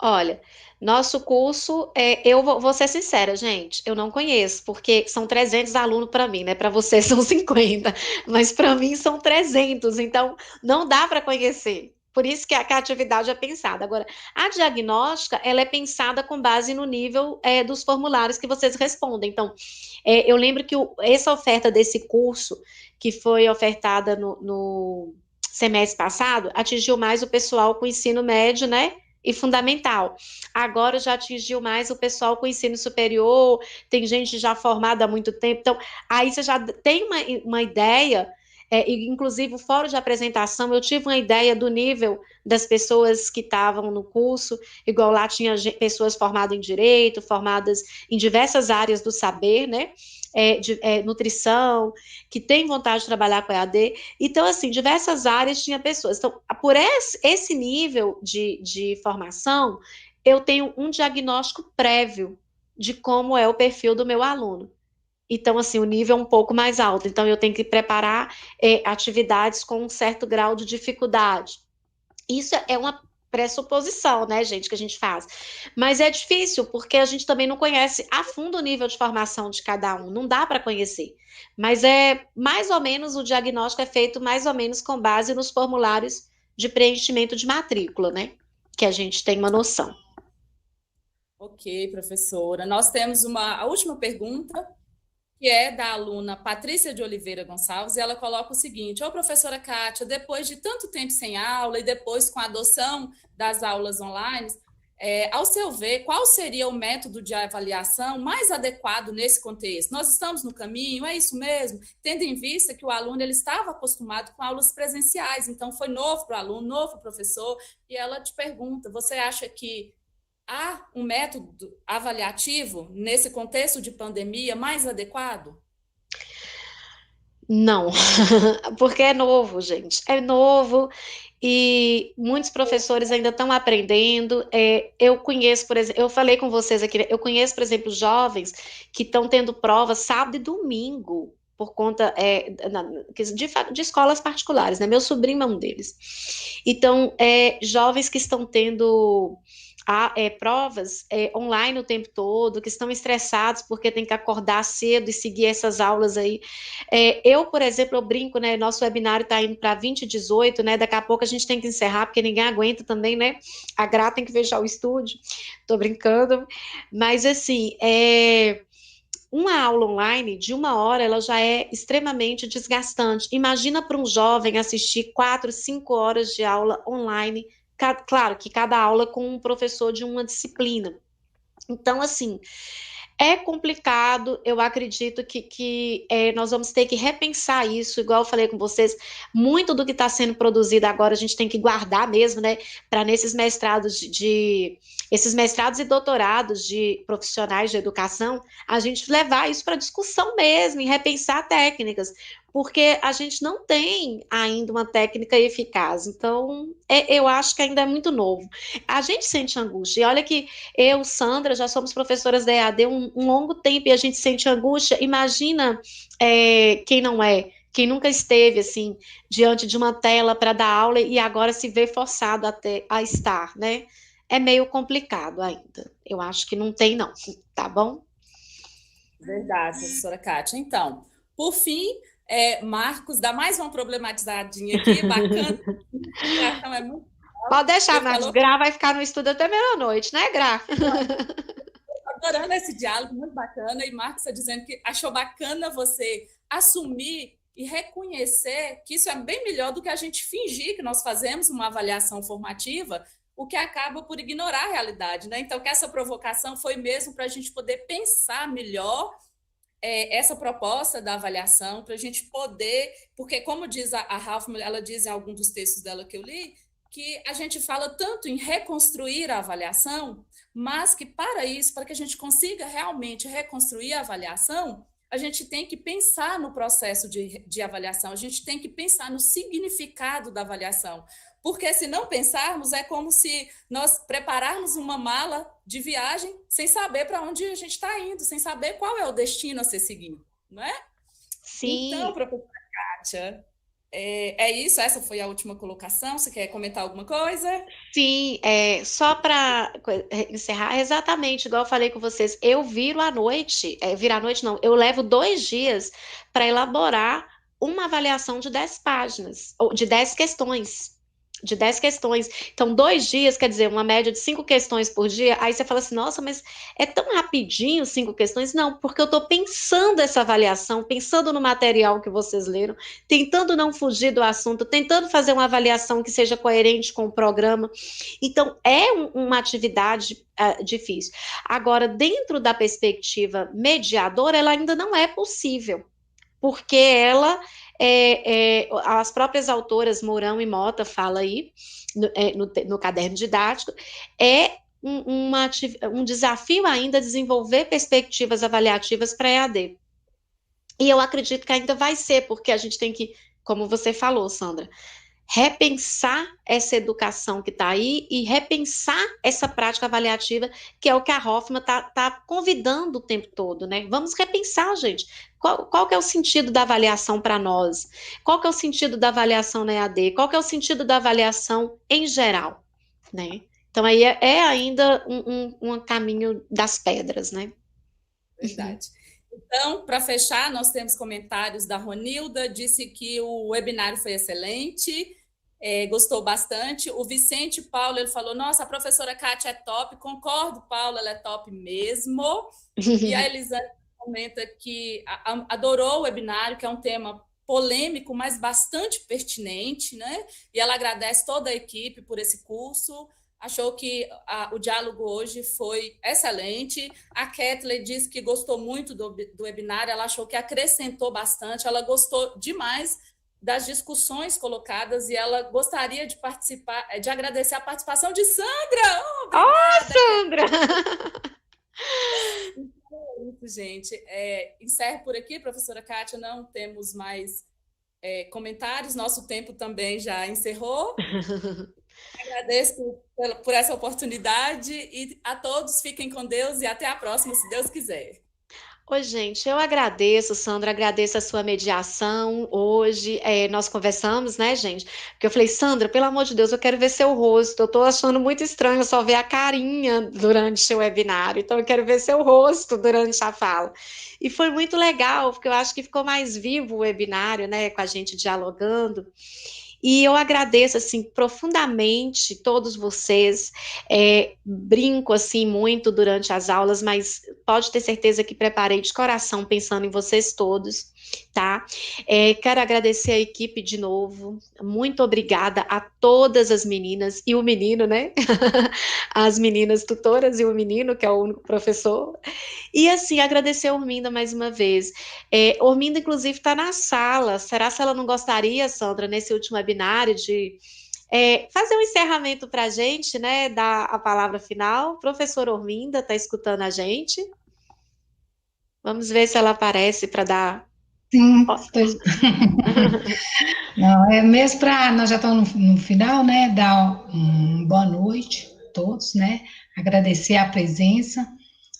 Olha, nosso curso, eu vou ser sincera, gente, eu não conheço, porque são 300 alunos para mim, né? Para vocês são 50, mas para mim são 300, então não dá para conhecer. Por isso que a atividade é pensada. Agora, a diagnóstica, ela é pensada com base no nível dos formulários que vocês respondem. Então, eu lembro que essa oferta desse curso, que foi ofertada no semestre passado, atingiu mais o pessoal com ensino médio, né? E fundamental. Agora já atingiu mais o pessoal com ensino superior, tem gente já formada há muito tempo, então aí você já tem uma ideia, inclusive o fórum de apresentação, eu tive uma ideia do nível das pessoas que estavam no curso, igual lá tinha pessoas formadas em direito, formadas em diversas áreas do saber, né? Nutrição, que tem vontade de trabalhar com EAD. Então, assim, diversas áreas tinha pessoas. Então, por esse nível de formação, eu tenho um diagnóstico prévio de como é o perfil do meu aluno. Então, assim, o nível é um pouco mais alto. Então, eu tenho que preparar atividades com um certo grau de dificuldade. Isso é uma pressuposição, né, gente, que a gente faz. Mas é difícil, porque a gente também não conhece a fundo o nível de formação de cada um, não dá para conhecer. Mas é mais ou menos, o diagnóstico é feito mais ou menos com base nos formulários de preenchimento de matrícula, né? Que a gente tem uma noção. Ok, professora. Nós temos a última pergunta, que é da aluna Patrícia de Oliveira Gonçalves, e ela coloca o seguinte: ô professora Kátia, depois de tanto tempo sem aula e depois com a adoção das aulas online, ao seu ver, qual seria o método de avaliação mais adequado nesse contexto? Nós estamos no caminho, é isso mesmo? Tendo em vista que o aluno ele estava acostumado com aulas presenciais, então foi novo para o aluno, novo para o professor, e ela te pergunta, você acha que há um método avaliativo nesse contexto de pandemia mais adequado? Não, porque é novo, gente, é novo e muitos professores ainda estão aprendendo. Eu conheço, por exemplo, eu falei com vocês aqui, eu conheço, por exemplo, jovens que estão tendo prova sábado e domingo por conta de escolas particulares, né? Meu sobrinho é um deles. Então, jovens que estão tendo provas online o tempo todo, que estão estressados porque tem que acordar cedo e seguir essas aulas aí. Eu, por exemplo, eu brinco, né? Nosso webinário está indo para 2018, né? Daqui a pouco a gente tem que encerrar, porque ninguém aguenta também, né? A Gra tem que fechar o estúdio. Tô brincando. Mas, assim, uma aula online de 1 hora, ela já é extremamente desgastante. Imagina para um jovem assistir 4, 5 horas de aula online claro que cada aula com um professor de uma disciplina. Então, assim, é complicado, eu acredito que nós vamos ter que repensar isso, igual eu falei com vocês, muito do que está sendo produzido agora a gente tem que guardar mesmo, né, para nesses mestrados esses mestrados e doutorados de profissionais de educação, a gente levar isso para discussão mesmo e repensar técnicas, porque a gente não tem ainda uma técnica eficaz, então eu acho que ainda é muito novo. A gente sente angústia, e olha que eu, Sandra, já somos professoras da EAD um longo tempo e a gente sente angústia. Imagina quem não é, quem nunca esteve assim diante de uma tela para dar aula e agora se vê forçado até a estar, né? É meio complicado ainda. Eu acho que não tem, não, tá bom? Verdade, professora Kátia. Então, por fim, Marcos, dá mais uma problematizadinha aqui, bacana. A é muito Pode deixar, Marcos. falou... Gra vai ficar no estúdio até meia-noite, né, Gra? Adorando esse diálogo, muito bacana. E Marcos está dizendo que achou bacana você assumir e reconhecer que isso é bem melhor do que a gente fingir que nós fazemos uma avaliação formativa, o que acaba por ignorar a realidade, né? Então, que essa provocação foi mesmo para a gente poder pensar melhor essa proposta da avaliação, para a gente poder, porque como diz a Hoffman, ela diz em algum dos textos dela que eu li, que a gente fala tanto em reconstruir a avaliação, mas que para isso, para que a gente consiga realmente reconstruir a avaliação, a gente tem que pensar no processo de avaliação, a gente tem que pensar no significado da avaliação, porque se não pensarmos, é como se nós prepararmos uma mala de viagem sem saber para onde a gente está indo, sem saber qual é o destino a ser seguido, não é? Sim. Então, professora Kátia, isso? Essa foi a última colocação? Você quer comentar alguma coisa? Sim, só para encerrar, exatamente igual eu falei com vocês, eu viro à noite, viro à noite não, eu levo 2 dias para elaborar uma avaliação de 10 páginas, ou de 10 questões. De 10 questões. Então, 2 dias, quer dizer, uma média de 5 questões por dia. Aí você fala assim, nossa, mas é tão rapidinho 5 questões? Não, porque eu estou pensando essa avaliação, pensando no material que vocês leram, tentando não fugir do assunto, tentando fazer uma avaliação que seja coerente com o programa. Então, é uma atividade difícil. Agora, dentro da perspectiva mediadora, ela ainda não é possível, porque ela, as próprias autoras Mourão e Mota fala aí, no caderno didático, é um desafio ainda desenvolver perspectivas avaliativas para EAD. E eu acredito que ainda vai ser, porque a gente tem que, como você falou, Sandra, repensar essa educação que está aí e repensar essa prática avaliativa, que é o que a Hoffman tá convidando o tempo todo, né? Vamos repensar, gente. Qual que é o sentido da avaliação para nós? Qual que é o sentido da avaliação na EAD? Qual que é o sentido da avaliação em geral, né? Então, aí ainda um caminho das pedras, né? Verdade. Então, para fechar, nós temos comentários da Ronilda, disse que o webinário foi excelente, gostou bastante. O Vicente Paulo, ele falou, nossa, a professora Kátia é top. Concordo, Paulo, ela é top mesmo. E a Elisângela comenta que adorou o webinário, que é um tema polêmico, mas bastante pertinente, né? E ela agradece toda a equipe por esse curso. Achou que o diálogo hoje foi excelente. A Kathleen disse que gostou muito do webinário, ela achou que acrescentou bastante, ela gostou demais das discussões colocadas e ela gostaria de participar, de agradecer a participação de Sandra. Oh, Sandra! Então é isso, gente. Encerro por aqui, professora Kátia, não temos mais comentários, nosso tempo também já encerrou. Agradeço por essa oportunidade e a todos fiquem com Deus e até a próxima, se Deus quiser. Oi, gente, eu agradeço, Sandra, agradeço a sua mediação hoje, nós conversamos, né, gente, porque eu falei, Sandra, pelo amor de Deus, eu quero ver seu rosto, eu tô achando muito estranho só ver a carinha durante o webinário, então eu quero ver seu rosto durante a fala, e foi muito legal, porque eu acho que ficou mais vivo o webinário, né, com a gente dialogando, e eu agradeço, assim, profundamente todos vocês, brinco, assim, muito durante as aulas, mas pode ter certeza que preparei de coração pensando em vocês todos. tá? Quero agradecer a equipe de novo. Muito obrigada a todas as meninas e o menino, né? As meninas tutoras e o menino, que é o único professor. E assim, agradecer a Orminda mais uma vez. Orminda, inclusive, está na sala. Será se ela não gostaria, Sandra, nesse último webinário, de fazer um encerramento para a gente, né? Dar a palavra final. Professora Orminda está escutando a gente. Vamos ver se ela aparece para dar. Sim, Ó. estou. Não, é mesmo para nós já estamos no final, né? Dar boa noite a todos, né? Agradecer a presença,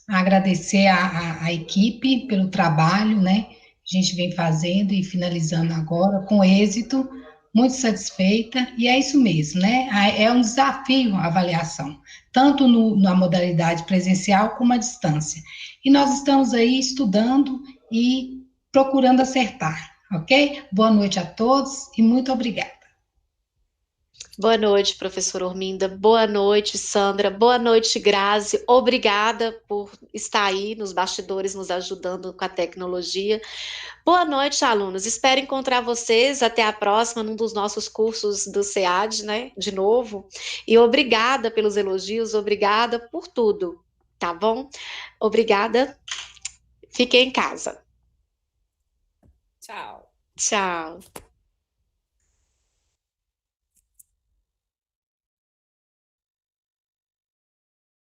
agradecer a equipe pelo trabalho, né? A gente vem fazendo e finalizando agora com êxito, muito satisfeita, e é isso mesmo, né? É um desafio a avaliação, tanto na modalidade presencial como à distância. E nós estamos aí estudando e procurando acertar, ok? Boa noite a todos e muito obrigada. Boa noite, professora Orminda. Boa noite, Sandra. Boa noite, Grazi. Obrigada por estar aí nos bastidores nos ajudando com a tecnologia. Boa noite, alunos. Espero encontrar vocês até a próxima, num dos nossos cursos do SEAD, né? De novo. E obrigada pelos elogios, obrigada por tudo, tá bom? Obrigada. Fiquem em casa. Tchau. Tchau.